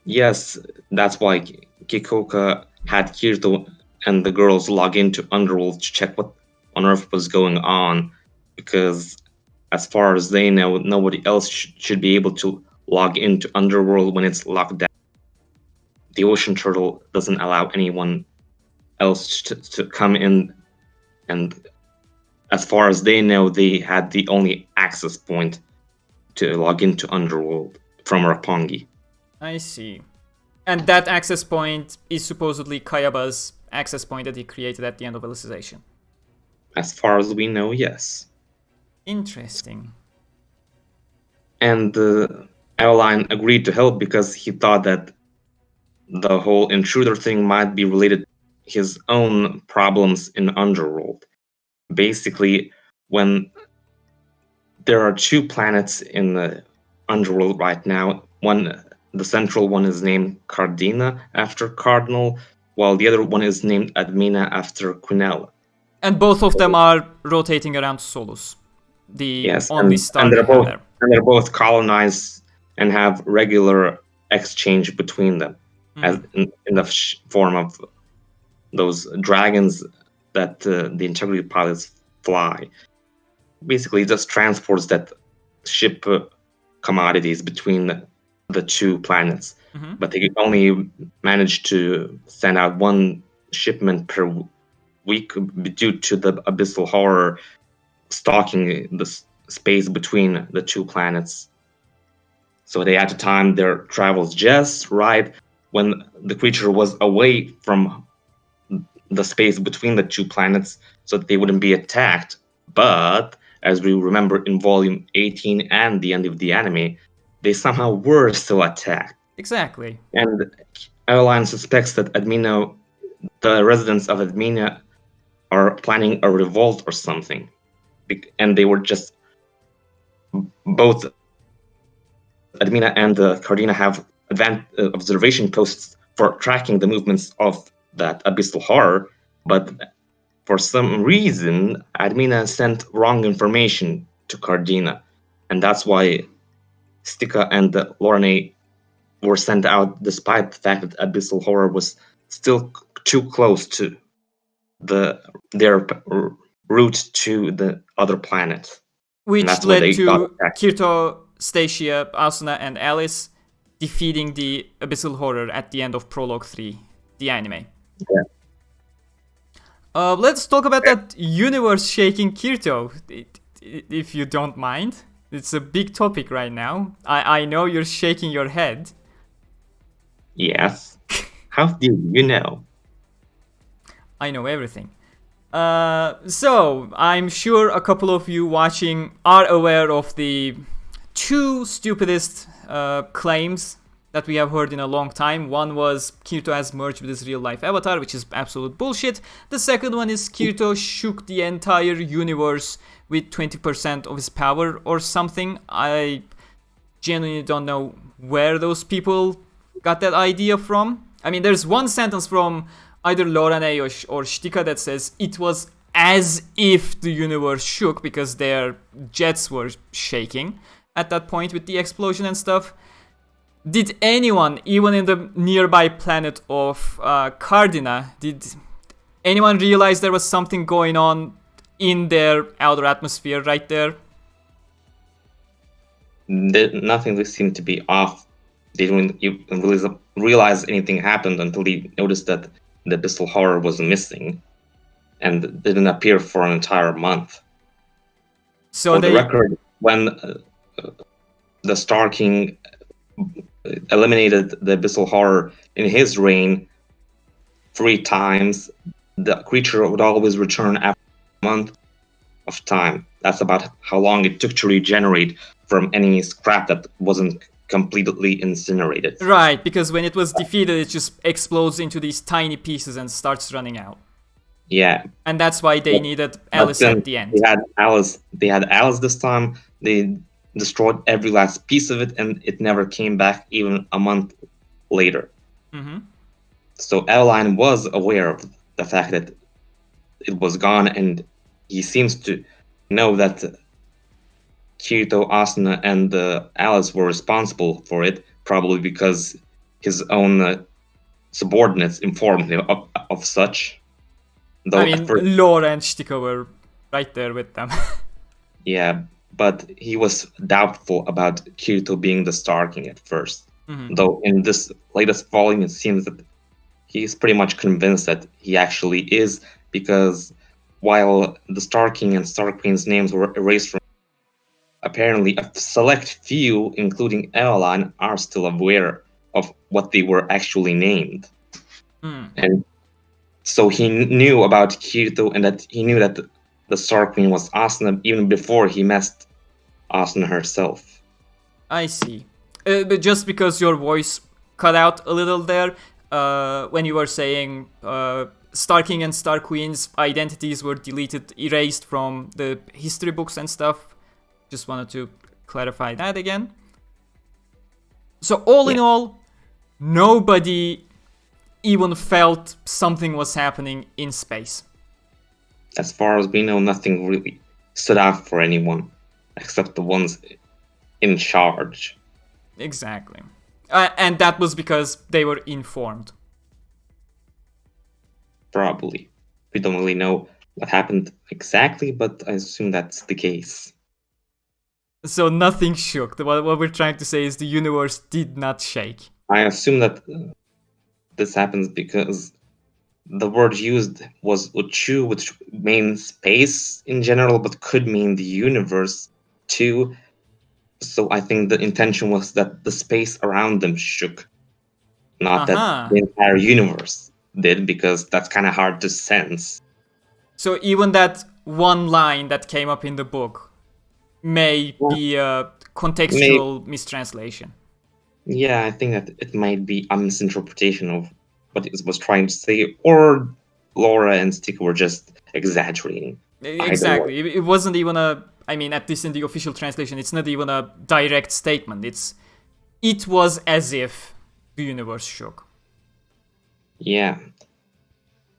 Yes, that's why Kikoka had Kirito and the girls log into Underworld to check what on earth was going on, because as far as they know, nobody else should be able to log into Underworld when it's locked down. The Ocean Turtle doesn't allow anyone else to come in, and as far as they know, they had the only access point to log into Underworld from Roppongi. I see. And that access point is supposedly Kayaba's access point that he created at the end of Alicization. As far as we know, yes. Interesting. And Eolyne agreed to help because he thought that the whole intruder thing might be related to his own problems in Underworld. Basically, when there are two planets in the Underworld right now, the central one is named Cardina after Cardinal, while the other one is named Admina after Quinella. And both of them are rotating around Solus, the only star and there. And they're both colonized and have regular exchange between them, as in the form of those dragons that the integrity pilots fly. Basically, just transports that ship commodities between the two planets. But they only manage to send out one shipment per week due to the abyssal horror stalking the space between the two planets. So they had to time their travels just right when the creature was away from the space between the two planets so that they wouldn't be attacked. But as we remember in volume 18 and the end of the anime, they somehow were still attacked. Exactly. And Eolyne suspects that the residents of Admina are planning a revolt or something. And they were just both Admina and Cardina have observation posts for tracking the movements of that abyssal horror, but for some reason, Admina sent wrong information to Cardina, and that's why Stika and Laurannei were sent out despite the fact that abyssal horror was still too close to their route to the other planet. Which led to Kirito, Stacia, Asuna, and Alice defeating the abyssal horror at the end of Prologue 3, the anime. Yeah. Let's talk about that universe shaking Kirito, if you don't mind. It's a big topic right now. I know you're shaking your head. Yes. How do you know? I know everything. So, I'm sure a couple of you watching are aware of the two stupidest claims that we have heard in a long time. One was Kirito has merged with his real life avatar, which is absolute bullshit. The second one is Kirito shook the entire universe with 20% of his power or something. I genuinely don't know where those people got that idea from. I mean, there's one sentence from either Laurannei or Stika that says it was as if the universe shook because their jets were shaking at that point with the explosion and stuff. Did anyone, even in the nearby planet of Cardina, did anyone realize there was something going on in their outer atmosphere right there? Nothing seemed to be off. They didn't even realize anything happened until they noticed that the Abyssal Horror was missing and didn't appear for an entire month. So for the record, when the Star King eliminated the Abyssal Horror in his reign 3 times, the creature would always return after a month of time. That's about how long it took to regenerate from any scrap that wasn't completely incinerated. Right, because when it was defeated, it just explodes into these tiny pieces and starts running out. Yeah. And that's why they needed Alice at the end. They had Alice this time. They destroyed every last piece of it, and it never came back even a month later. Mm-hmm. So Eolyne was aware of the fact that it was gone, and he seems to know that Kirito, Asuna, and Alice were responsible for it, probably because his own subordinates informed him of such. Though I mean, Laura and Shtika were right there with them. Yeah, but he was doubtful about Kirito being the Star King at first. Mm-hmm. Though in this latest volume, it seems that he's pretty much convinced that he actually is, because while the Star King and Star Queen's names were erased from, apparently a select few, including Eolyne, are still aware of what they were actually named. And so he knew about Kirito, and that he knew that the Star Queen was Asuna even before he met Asuna herself. I see. But just because your voice cut out a little there, when you were saying Star King and Star Queen's identities were deleted, erased from the history books and stuff. Just wanted to clarify that again. So all in all, nobody even felt something was happening in space. As far as we know, nothing really stood out for anyone, except the ones in charge. Exactly. And that was because they were informed. Probably. We don't really know what happened exactly, but I assume that's the case. So nothing shook. What we're trying to say is the universe did not shake. I assume that this happens because the word used was uchu, which means space in general, but could mean the universe too. So I think the intention was that the space around them shook, not that the entire universe did, because that's kind of hard to sense. So even that one line that came up in the book may be a contextual mistranslation. Yeah, I think that it might be a misinterpretation of what it was trying to say, or Laura and Stika were just exaggerating. Exactly. It wasn't even at least in the official translation, it's not even a direct statement. It was as if the universe shook. Yeah.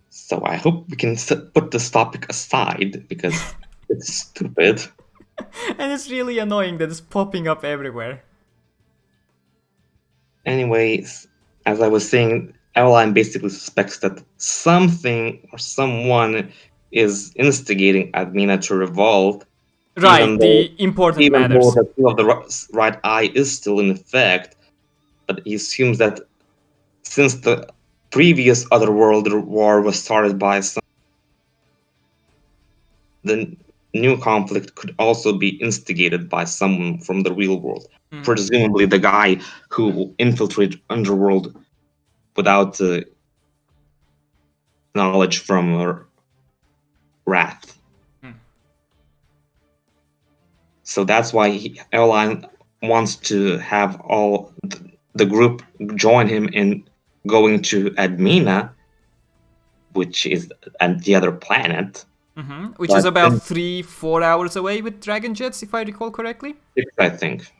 So I hope we can put this topic aside, because it's stupid. And it's really annoying that it's popping up everywhere. Anyways, as I was saying, Eolyne basically suspects that something or someone is instigating Admina to revolt. Right, the important matters. Even though the seal of the right eye is still in effect, but he assumes that since the previous Otherworld war was started by some, the new conflict could also be instigated by someone from the real world. Presumably the guy who infiltrated Underworld without knowledge from Wrath. So that's why Eolyne wants to have all the group join him in going to Admina, which is the other planet. Which is about 3-4 hours away with dragon jets, if I recall correctly. 6, I think.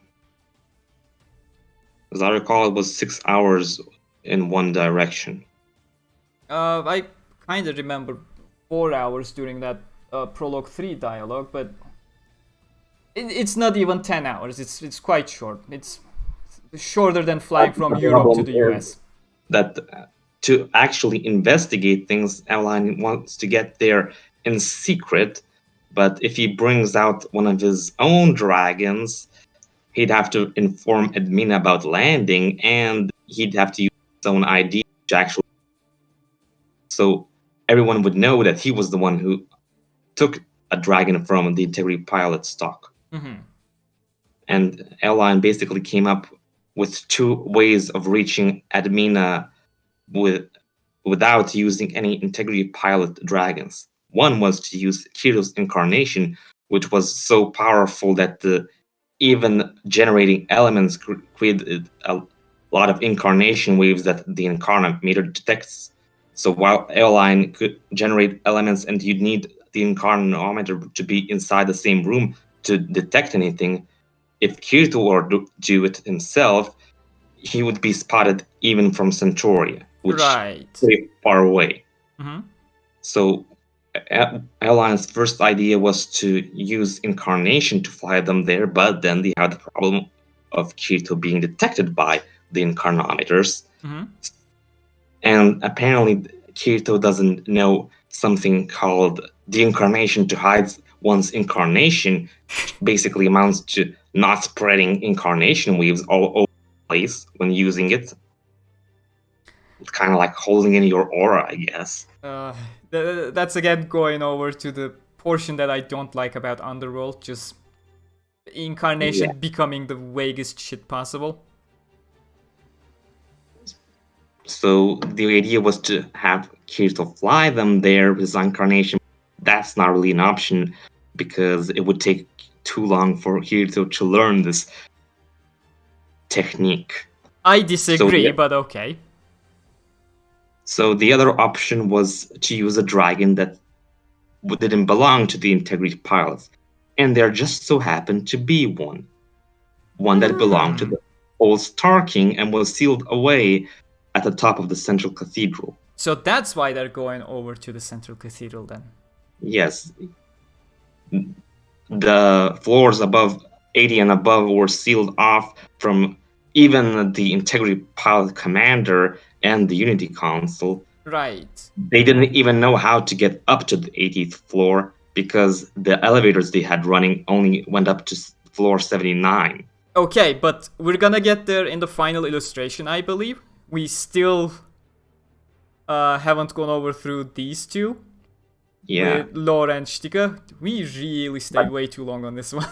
As I recall, it was 6 hours in one direction. I kind of remember 4 hours during that Prologue 3 dialogue, but it's not even 10 hours. It's quite short. It's shorter than flying from The Europe to problem the is US. that to actually investigate things, Eolyne wants to get there in secret, but if he brings out one of his own dragons, he'd have to inform Admina about landing, and he'd have to use his own ID to actually. So everyone would know that he was the one who took a dragon from the Integrity pilot stock. Mm-hmm. And Eolyne basically came up with two ways of reaching Admina without using any Integrity pilot dragons. One was to use Kirito's incarnation, which was so powerful that even generating elements created a lot of incarnation waves that the incarnate meter detects. So while Eolyne could generate elements and you'd need the incarnometer to be inside the same room to detect anything, if Kirito were to do it himself, he would be spotted even from Centauria, which Right. is pretty far away. Mm-hmm. So Eolyne's first idea was to use incarnation to fly them there, but then they had the problem of Kirito being detected by the incarnometers. Mm-hmm. And apparently Kirito doesn't know something called the incarnation to hide one's incarnation, which basically amounts to not spreading incarnation waves all over the place when using it. It's kind of like holding in your aura, I guess. That's again going over to the portion that I don't like about Underworld, just incarnation becoming the vaguest shit possible. So the idea was to have Kirito fly them there with his incarnation. That's not really an option because it would take too long for Kirito to learn this technique. I disagree, but okay. So the other option was to use a dragon that didn't belong to the Integrity pilots. And there just so happened to be one. One that belonged to the old Star King and was sealed away at the top of the Central Cathedral. So that's why they're going over to the Central Cathedral then. Yes. The floors above 80 and above were sealed off from even the Integrity pilot commander and the Unity Council. Right. They didn't even know how to get up to the 80th floor because the elevators they had running only went up to floor 79. Okay, but we're gonna get there in the final illustration, I believe. We still haven't gone over through these two. Yeah. With Laura and Shtika. We really stayed way too long on this one.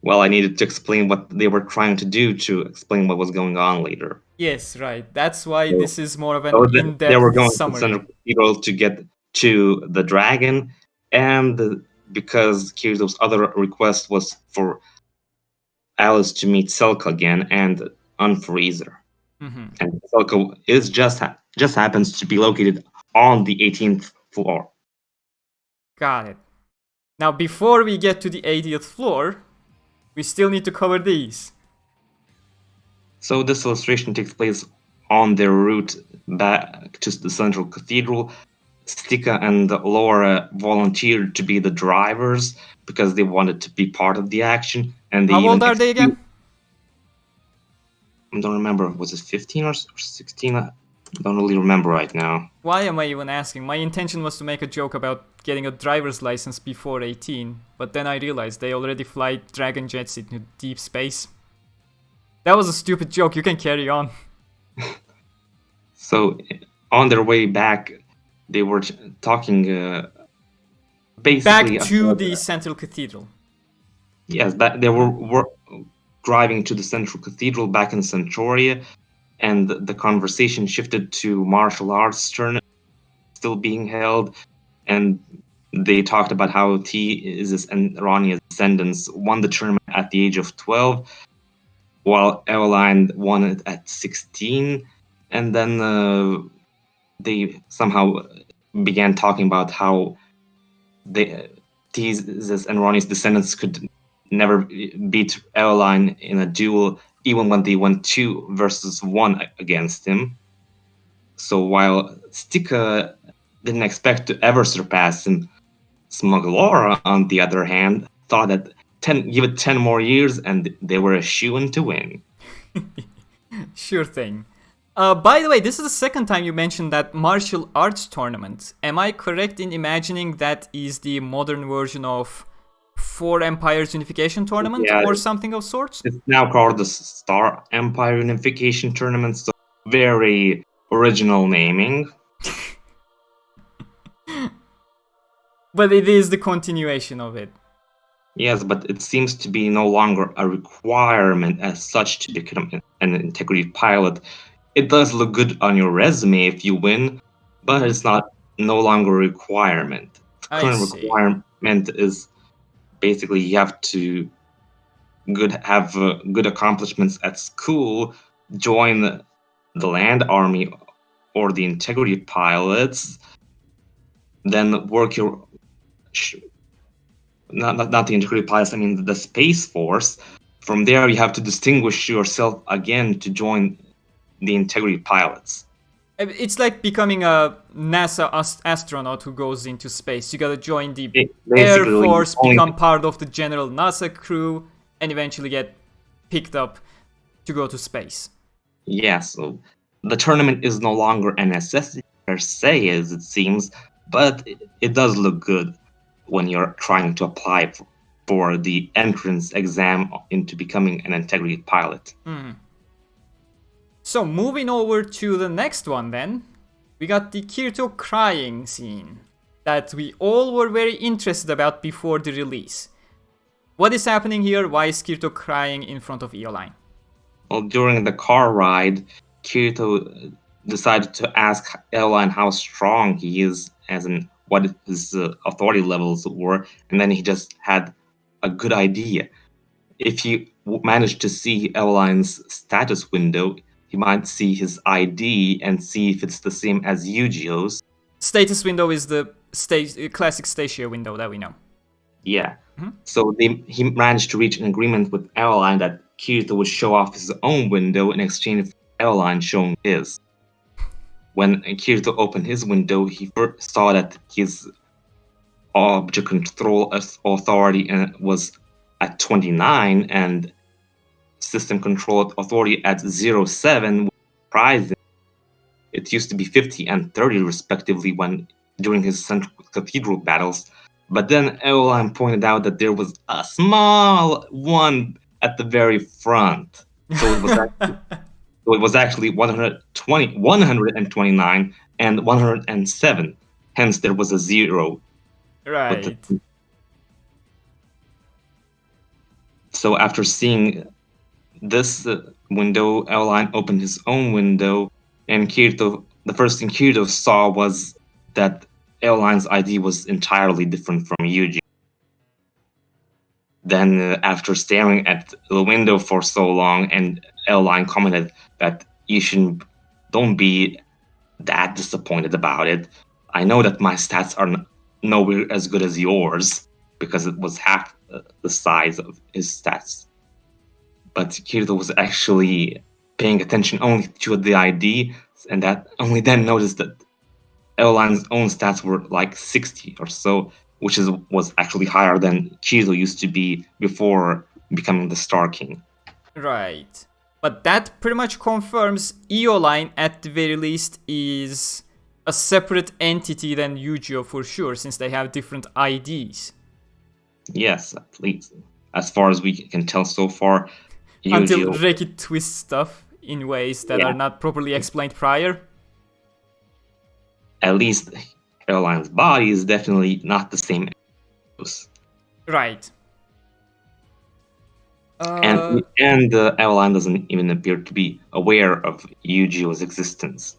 Well, I needed to explain what they were trying to do to explain what was going on later. Yes, right. That's why this is more of an in-depth they were going summary. to Central Cathedral to get to the dragon, and because Kirito's other request was for Alice to meet Selka again and unfreeze her. Mm-hmm. And Selka is just happens to be located on the 18th floor. Got it. Now, before we get to the 80th floor, we still need to cover these. So this illustration takes place on their route back to the Central Cathedral. Stika and Laura volunteered to be the drivers because they wanted to be part of the action. And they How old are they again? I don't remember. Was it 15 or 16? I don't really remember right now. Why am I even asking? My intention was to make a joke about getting a driver's license before 18, but then I realized they already fly dragon jets into deep space. That was a stupid joke, you can carry on. So, on their way back, they were talking basically... Back to the Central Cathedral. Yes, they were driving to the Central Cathedral back in Centauria, and the conversation shifted to martial arts tournament still being held, and they talked about how T-Isis and Rania's descendants won the tournament at the age of 12, while Eolyne won it at 16, and then they somehow began talking about how T-Isis and Rania's descendants could never beat Eolyne in a duel, even when they went 2 versus 1 against him. So while Stika didn't expect to ever surpass him, Smug Laura, on the other hand, thought that give it 10 more years, and they were a shoo-in to win. Sure thing. By the way, this is the second time you mentioned that martial arts tournament. Am I correct in imagining that is the modern version of Four Empires Unification Tournament or something of sorts? It's now called the Star Empire Unification Tournament, so very original naming. But it is the continuation of it. Yes, but it seems to be no longer a requirement as such to become an integrity pilot. It does look good on your resume if you win, but it's no longer a requirement. The current requirement is basically you have to have good accomplishments at school, join the land army or the integrity pilots, then work your not the integrity pilots, I mean the space force. From there you have to distinguish yourself again to join the integrity pilots. It's like becoming a NASA astronaut who goes into space. You gotta join the Air Force, become part of the general NASA crew, and eventually get picked up to go to space. Yeah, so the tournament is no longer a necessity per se, as it seems, but it does look good when you're trying to apply for the entrance exam into becoming an integrity pilot. So moving over to the next one then, we got the Kirito crying scene that we all were very interested about before the release. What is happening here? Why is Kirito crying in front of Eolyne? Well, during the car ride, Kirito decided to ask Eolyne how strong he is, as in what his authority levels were, and then he just had a good idea. If he managed to see Eolyne's status window, he might see his ID and see if it's the same as Eugeo's. Status window is the classic Stacia window that we know. Yeah. So he managed to reach an agreement with Eolyne that Kirito would show off his own window in exchange for Eolyne showing his. When Kirito opened his window, he first saw that his object control authority was at 29 and system control authority at 07. Surprising. It used to be 50 and 30 respectively during his Central Cathedral battles. But then Eolyne pointed out that there was a small one at the very front. So it was actually 129 and 107. Hence there was a 0. Right. So after seeing this window, Eolyne opened his own window, and the first thing Kirito saw was that Eolyne's ID was entirely different from Eugeo. Then, after staring at the window for so long, and Eolyne commented that don't be that disappointed about it. I know that my stats are nowhere as good as yours, because it was half the size of his stats. But Kirito was actually paying attention only to the ID, and that only then noticed that Eolyne's own stats were like 60 or so, which was actually higher than Kirito used to be before becoming the Star King. Right. But that pretty much confirms Eolyne, at the very least, is a separate entity than Eugeo for sure, since they have different IDs. Yes, at least. As far as we can tell so far. Until Reki twists stuff in ways that are not properly explained prior. At least Eolyne's body is definitely not the same as Right. And Eolyne doesn't even appear to be aware of Eugeo's existence.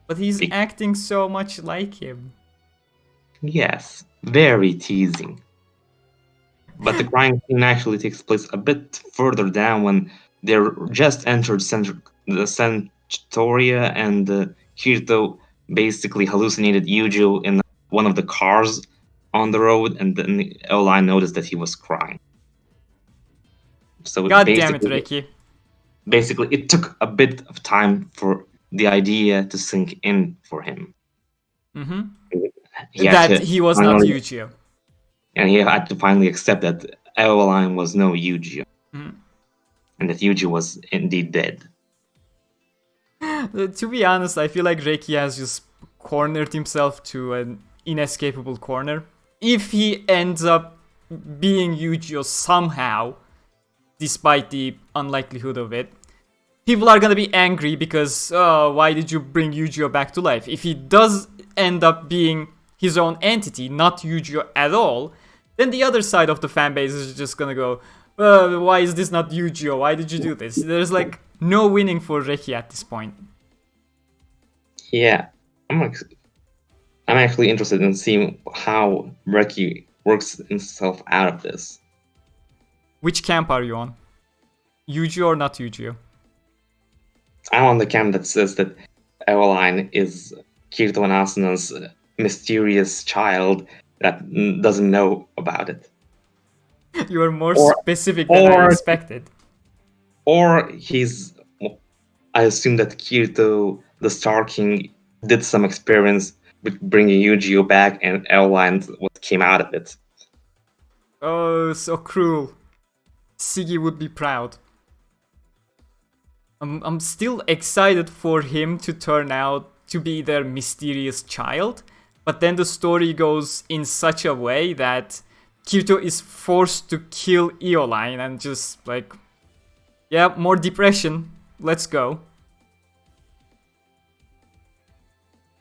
But he's acting so much like him. Yes, very teasing. But the crying scene actually takes place a bit further down when they just entered the Centauria, and Kirito basically hallucinated Eugeo in one of the cars on the road, and then Eolyne noticed that he was crying. So God damn it, Reki. Basically, it took a bit of time for the idea to sink in for him. Mm-hmm. That he was not Eugeo. And he had to finally accept that Eolyne was no Eugeo. And that Eugeo was indeed dead. To be honest, I feel like Reki has just cornered himself to an inescapable corner. If he ends up being Eugeo somehow, despite the unlikelihood of it, people are gonna be angry because, oh, why did you bring Eugeo back to life? If he does end up being his own entity, not Eugeo at all, then the other side of the fanbase is just gonna go, why is this not Eugeo? Why did you do this? There's like no winning for Reki at this point. Yeah, I'm actually interested in seeing how Reki works himself out of this. Which camp are you on? Eugeo or not Eugeo? I'm on the camp that says that Eolyne is Kirito and Asuna's mysterious child that doesn't know about it. You are more specific than I expected. Or I assume that Kirito, the Star King, did some experiments with bringing Eugeo back, and Eolyne what came out of it. Oh, so cruel. Siggy would be proud. I'm still excited for him to turn out to be their mysterious child, but then the story goes in such a way that Kirito is forced to kill Eolyne and just like, yeah, more depression. Let's go.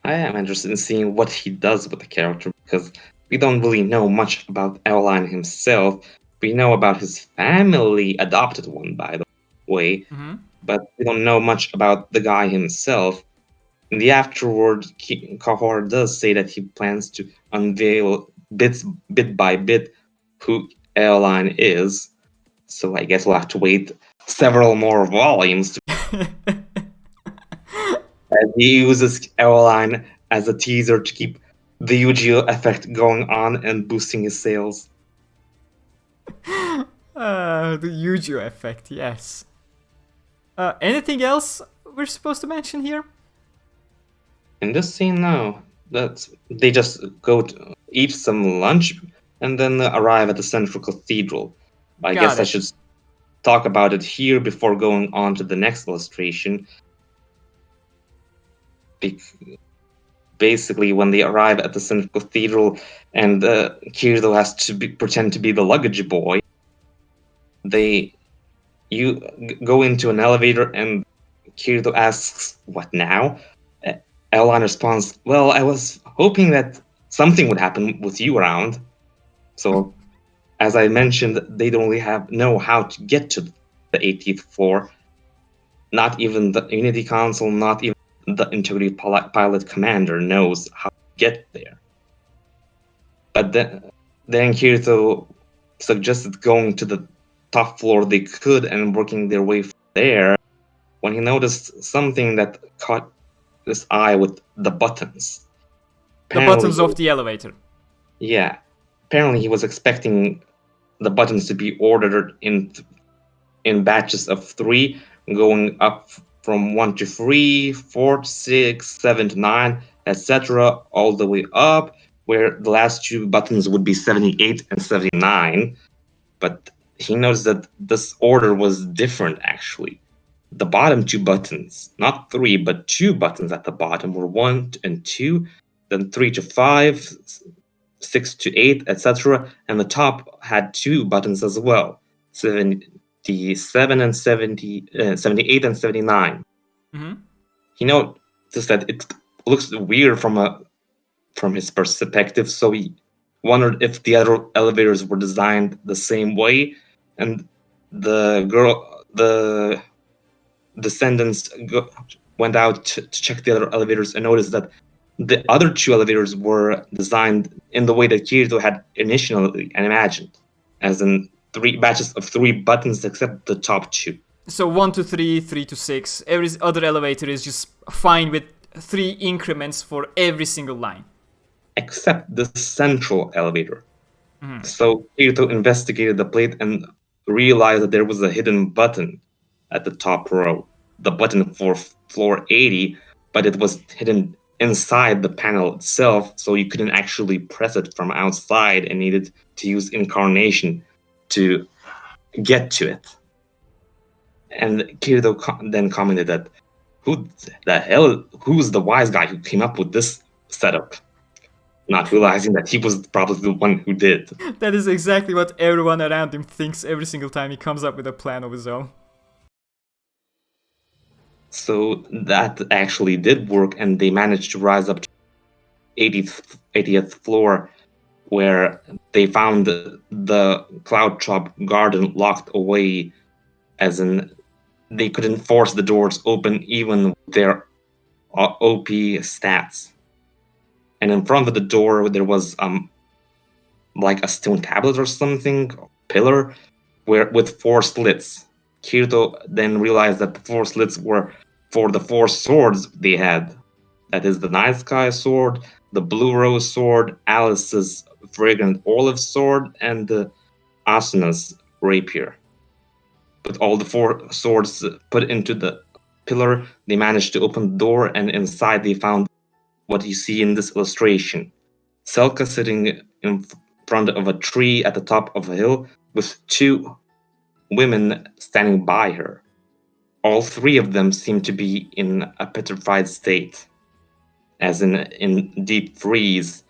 I am interested in seeing what he does with the character, because we don't really know much about Eolyne himself. We know about his family, adopted one, by the way, but we don't know much about the guy himself. In the afterword, Kawahara does say that he plans to unveil bit by bit who Eolyne is. So I guess we'll have to wait several more volumes. And he uses Eolyne as a teaser to keep the Eugeo effect going on and boosting his sales. The Eugeo effect, yes. Anything else we're supposed to mention here? In this scene, no. They just go to eat some lunch and then arrive at the Central Cathedral. I guess I should talk about it here before going on to the next illustration. Basically, when they arrive at the Central Cathedral and Kirito has to pretend to be the luggage boy, you go into an elevator and Kirito asks, "What now?" Eolyne responds, "Well, I was hoping that something would happen with you around." So, as I mentioned, they don't really know how to get to the 18th floor. Not even the Unity Council, not even the Integrity Pilot Commander knows how to get there. But then Kirito suggested going to the top floor they could and working their way from there, when he noticed something that caught his eye with the buttons. The buttons of the elevator. Yeah. Apparently he was expecting the buttons to be ordered in batches of 3, going up from 1 to 3, 4 to 6, 7 to 9, etc., all the way up, where the last 2 buttons would be 78 and 79. But he noticed that this order was different, actually. The bottom 2 buttons, not 3, but 2 buttons at the bottom, were 1 and 2, then 3 to 5, 6 to 8, etc., and the top had 2 buttons as well, 77 and 78 and 79. He noticed that it looks weird from his perspective, so he wondered if the other elevators were designed the same way, and the descendants went out to check the other elevators and noticed that the other 2 elevators were designed in the way that Kirito had initially imagined, as in 3 batches of 3 buttons except the top 2. So 1 to 3, 3 to 6. Every other elevator is just fine with 3 increments for every single line. Except the central elevator. So Kirito investigated the plate and realized that there was a hidden button at the top row. The button for floor 80, but it was hidden inside the panel itself, so you couldn't actually press it from outside and needed to use incarnation to get to it. And Kirito then commented that, who's the wise guy who came up with this setup? Not realizing that he was probably the one who did. That is exactly what everyone around him thinks every single time he comes up with a plan of his own. So that actually did work, and they managed to rise up to 80th floor, where they found the Cloud Top garden locked away, as in they couldn't force the doors open even with their OP stats. And in front of the door there was like a stone tablet or something, pillar, with 4 slits. Kirito then realized that the 4 slits were for the 4 swords they had. That is the Night Sky sword, the Blue Rose sword, Alice's fragrant olive sword, and the Asuna's rapier. With all the 4 swords put into the pillar, they managed to open the door, and inside they found what you see in this illustration. Selka sitting in front of a tree at the top of a hill with 2 women standing by her. All 3 of them seem to be in a petrified state, as in deep freeze,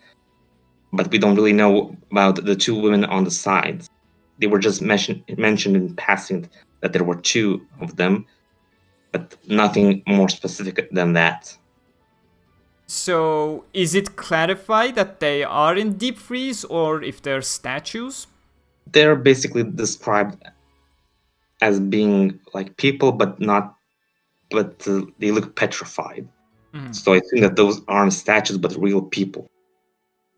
but we don't really know about the 2 women on the sides. They were just mentioned in passing that there were 2 of them, but nothing more specific than that. So, is it clarified that they are in deep freeze, or if they're statues? They're basically described as being like people, but they look petrified. Mm-hmm. So I think that those aren't statues, but real people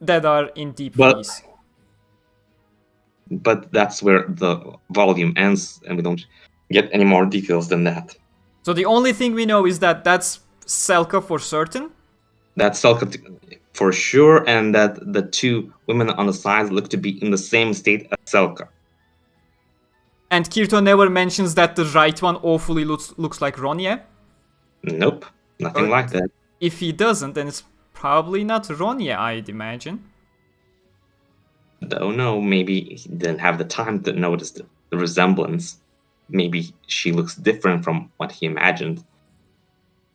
that are in deep freeze. But that's where the volume ends, and we don't get any more details than that. So the only thing we know is that that's Selka for certain? That's Selka for sure, and that the 2 women on the sides look to be in the same state as Selka. And Kirito never mentions that the right one awfully looks like Ronye? Nope, nothing like that. If he doesn't, then it's probably not Ronye, I'd imagine. Don't know, maybe he didn't have the time to notice the resemblance. Maybe she looks different from what he imagined.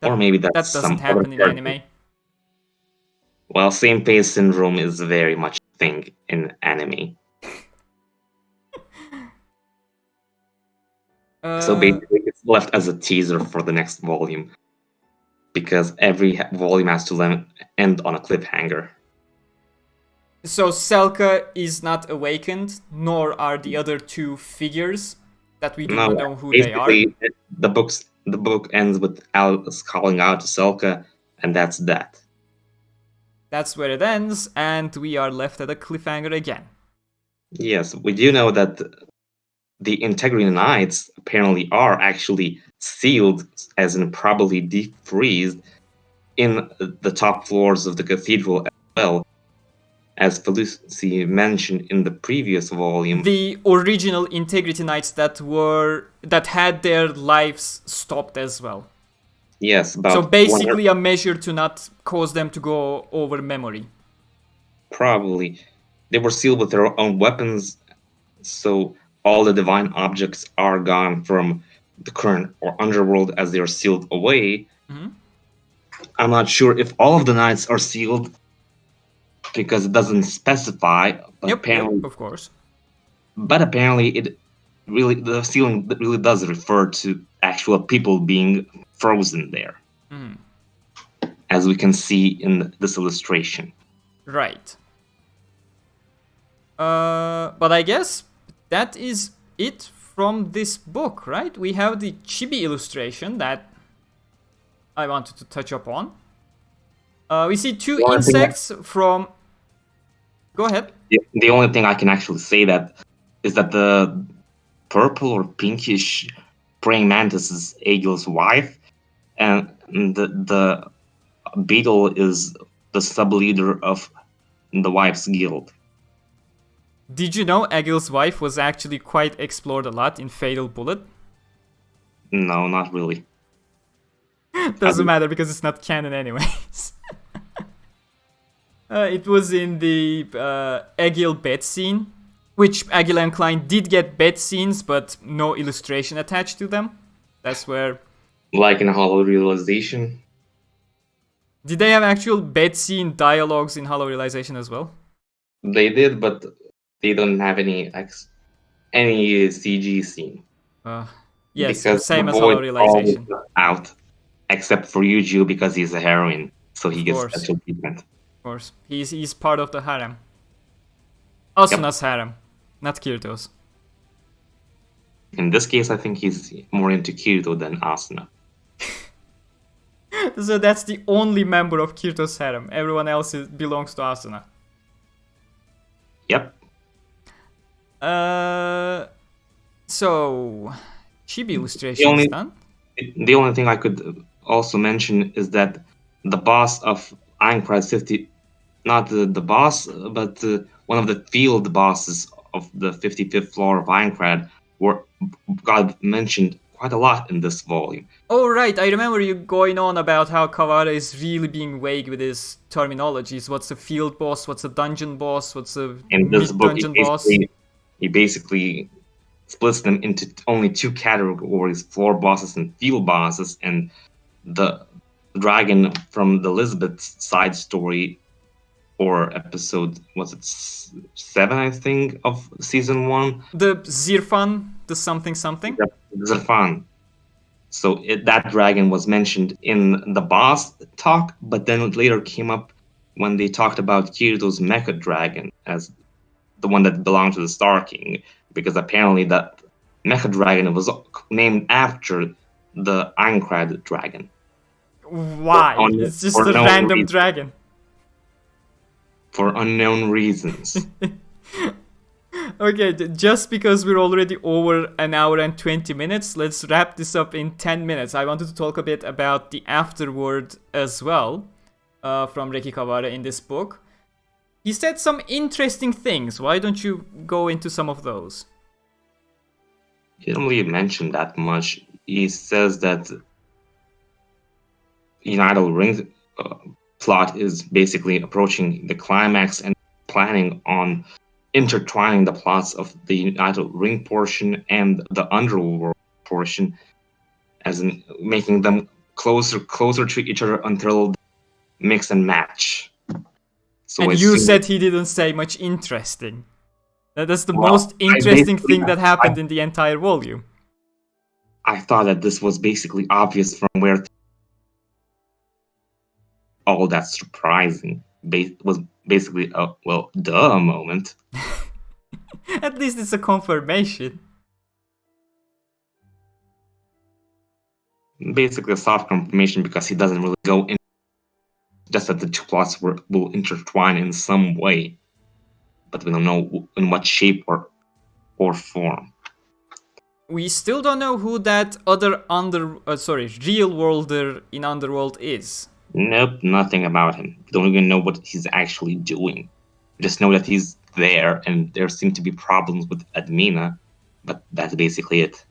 Or maybe that doesn't happen in anime. Well, same phase syndrome is very much a thing in anime. So basically it's left as a teaser for the next volume, because every volume has to end on a cliffhanger. So Selka is not awakened, nor are the other 2 figures that we do not know who they are. The book ends with Alice calling out to Selka, and that's that. That's where it ends, and we are left at a cliffhanger again. Yes, we do know that the Integrity Knights apparently are actually sealed, as in probably deep-freezed, in the top floors of the cathedral as well. As Felicity mentioned in the previous volume, the original Integrity Knights that had their lives stopped as well. Yes, so basically a measure to not cause them to go over memory. Probably. They were sealed with their own weapons, so all the divine objects are gone from the current or underworld as they are sealed away. Mm-hmm. I'm not sure if all of the knights are sealed, because it doesn't specify. But apparently, of course. But apparently, the sealing really does refer to actual people being frozen there, as we can see in this illustration. Right. But I guess that is it from this book, right? We have the chibi illustration that I wanted to touch upon. We see 2 insects from... Go ahead. The only thing I can actually say is that the purple or pinkish praying mantis is Egil's wife, and the beetle is the sub-leader of the wife's guild. Did you know Egil's wife was actually quite explored a lot in Fatal Bullet? No, not really. Doesn't matter because it's not canon anyways. It was in the Egil bed scene, which Egil and Klein did get bed scenes, but no illustration attached to them. That's where... Like in Hollow Realization. Did they have actual bed scene dialogues in Hollow Realization as well? They did, but they don't have any CG scene. Yes, because same the as void Hollow Realization. out, except for Eugeo because he's a heroine, so he gets course. special treatment. Of course, he's part of the harem. Asuna's harem, not Kirito's. In this case, I think he's more into Kirito than Asuna. So that's the only member of Kirito's harem. Everyone else belongs to Asuna. Yep. So chibi illustration is done. The only thing I could also mention is that the boss of Aincrad 50, not the boss, but one of the field bosses of the 55th floor of Aincrad got mentioned quite a lot in this volume. Oh right, I remember you going on about how Kawahara is really being vague with his terminologies. What's a field boss? What's a dungeon boss? What's a mid-dungeon boss? He basically splits them into only two categories: floor bosses and field bosses. And the dragon from the Elizabeth side story, or episode, was it 7, I think, of season 1? The Zirfan, the something. Zirfan. So that dragon was mentioned in the boss talk, but then it later came up when they talked about Kirito's mecha dragon as the one that belonged to the Star King, because apparently that mecha dragon was named after the Aincrad dragon. Why? It's just a random dragon. For unknown reasons. Okay, just because we're already over an hour and 20 minutes, let's wrap this up in 10 minutes. I wanted to talk a bit about the afterword as well, from Reki Kawahara in this book. He said some interesting things. Why don't you go into some of those? He didn't really mention that much. He says that Unital Ring plot is basically approaching the climax and planning on intertwining the plots of the Unital Ring portion and the Underworld portion, as in making them closer to each other until they mix and match. So and you said he didn't say much interesting. That's the most interesting thing that happened in the entire volume. I thought that this was basically obvious from where all that surprising was basically a duh moment. At least it's a confirmation. Basically a soft confirmation, because he doesn't really go in, just that the two plots will intertwine in some way, but we don't know in what shape or form. We still don't know who that other real worlder in Underworld is. Nope, nothing about him. We don't even know what he's actually doing. We just know that he's there, and there seem to be problems with Admina, but that's basically it.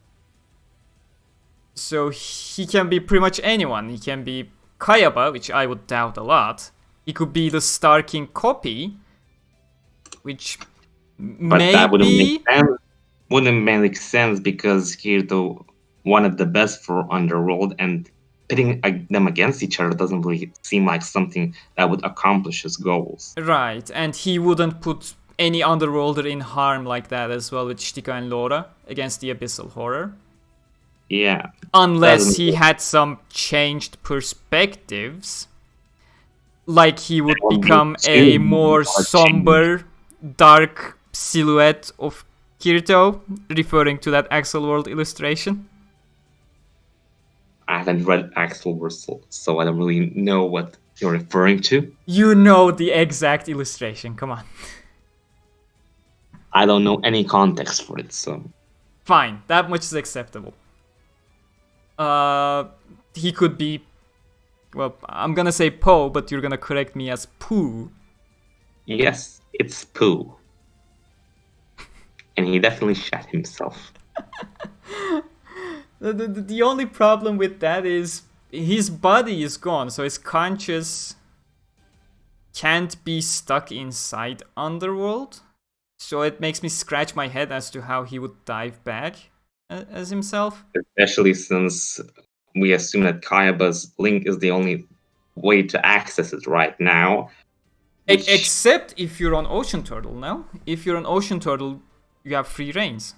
So he can be pretty much anyone. He can be Kayaba, which I would doubt a lot. He could be the Star King copy, which that wouldn't make sense because Kirito wanted the best for Underworld, and pitting them against each other doesn't really seem like something that would accomplish his goals. Right, and he wouldn't put any Underworlder in harm like that as well with Shtika and Laura against the Abyssal Horror. Yeah. Unless he had some changed perspectives. Like he would become a more somber, dark silhouette of Kirito, referring to that Axel World illustration. I haven't read Axel World, so I don't really know what you're referring to. You know the exact illustration, come on. I don't know any context for it, so... Fine, that much is acceptable. He could be... Well, I'm gonna say Po, but you're gonna correct me as Pooh. Yes, it's Pooh. And he definitely shat himself. The only problem with that is his body is gone, so his conscious can't be stuck inside Underworld. So it makes me scratch my head as to how he would dive back as himself. Especially since we assume that Kayaba's link is the only way to access it right now. Except if you're on Ocean Turtle, no? If you're on Ocean Turtle, you have free reigns.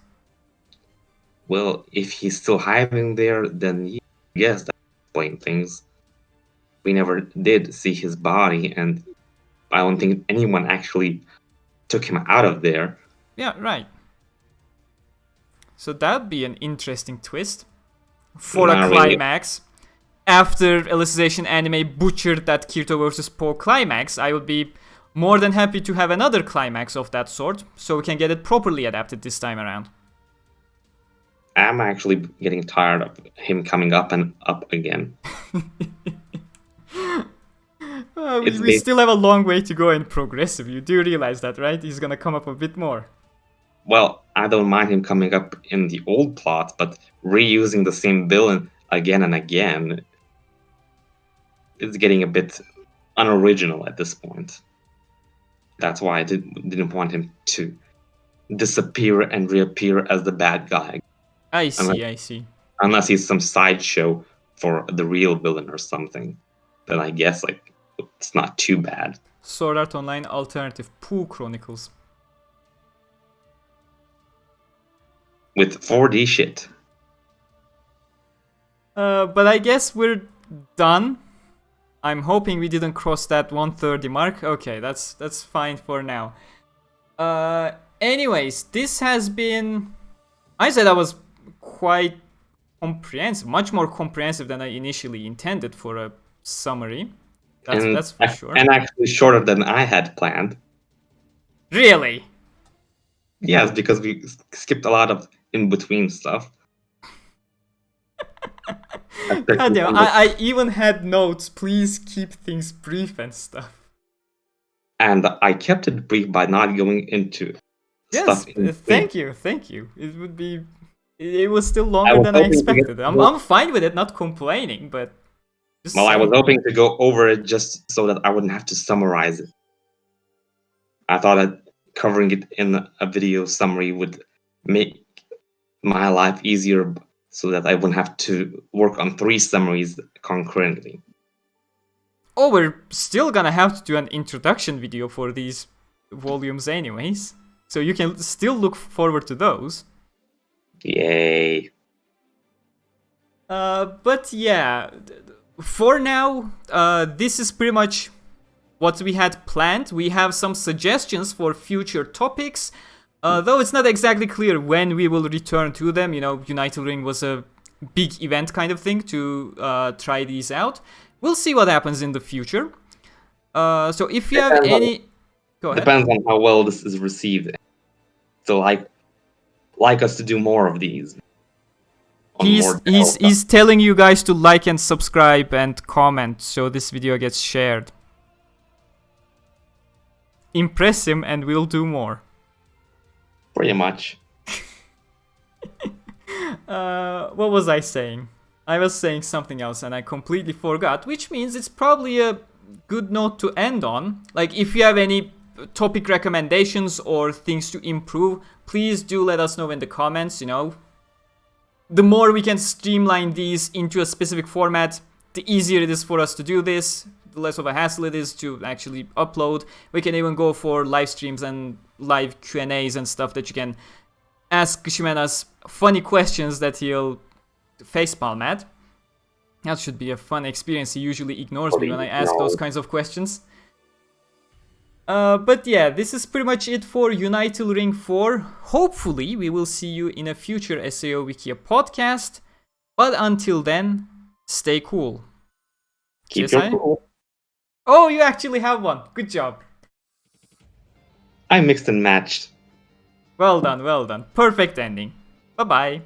Well, if he's still hiding there, then yes, that explains things. We never did see his body, and I don't think anyone actually took him out of there. Yeah, right. So that'd be an interesting twist for a climax. After Alicization anime butchered that Kirito vs. Po climax, I would be more than happy to have another climax of that sort, so we can get it properly adapted this time around. I'm actually getting tired of him coming up and up again. We still have a long way to go in progressive. You do realize that, right? He's gonna come up a bit more. Well, I don't mind him coming up in the old plot, but reusing the same villain again and again is getting a bit unoriginal at this point. That's why I didn't want him to disappear and reappear as the bad guy. I see. Unless he's some sideshow for the real villain or something. Then I guess it's not too bad. Sword Art Online Alternative Pooh Chronicles. With 4D shit. But I guess we're done. I'm hoping we didn't cross that 130 mark. Okay, that's fine for now. Anyways, this has been... I said I was quite comprehensive, much more comprehensive than I initially intended for a summary. That's for sure. And actually shorter than I had planned. Really? Yes, because we skipped a lot of in-between stuff. God damn, I even had notes. Please keep things brief and stuff. And I kept it brief by not going into stuff. Thank you. It was still longer than I expected. I'm fine with it, not complaining, but... I was hoping to go over it just so that I wouldn't have to summarize it. I thought that covering it in a video summary would make my life easier so that I wouldn't have to work on 3 summaries concurrently. Oh, we're still gonna have to do an introduction video for these volumes anyways. So you can still look forward to those. Yay. But yeah, for now, this is pretty much what we had planned. We have some suggestions for future topics, though it's not exactly clear when we will return to them. You know, Unital Ring was a big event kind of thing to try these out. We'll see what happens in the future. So if you have any... Go ahead. Depends on how well this is received. So like us to do more of these. He's telling you guys to like and subscribe and comment so this video gets shared. Impress him and we'll do more. Pretty much. What was I saying? I was saying something else and I completely forgot, which means it's probably a good note to end on. Like, if you have any topic recommendations or things to improve, please do let us know in the comments, you know. The more we can streamline these into a specific format, the easier it is for us to do this, the less of a hassle it is to actually upload. We can even go for live streams and live Q&As and stuff that you can ask Gsimenas funny questions that he'll facepalm at. That should be a fun experience. He usually ignores me when I ask those kinds of questions. But yeah, this is pretty much it for Unital Ring 4. Hopefully, we will see you in a future SAO Wikia podcast. But until then, stay cool. Keep your cool. Oh, you actually have one. Good job. I mixed and matched. Well done, well done. Perfect ending. Bye-bye.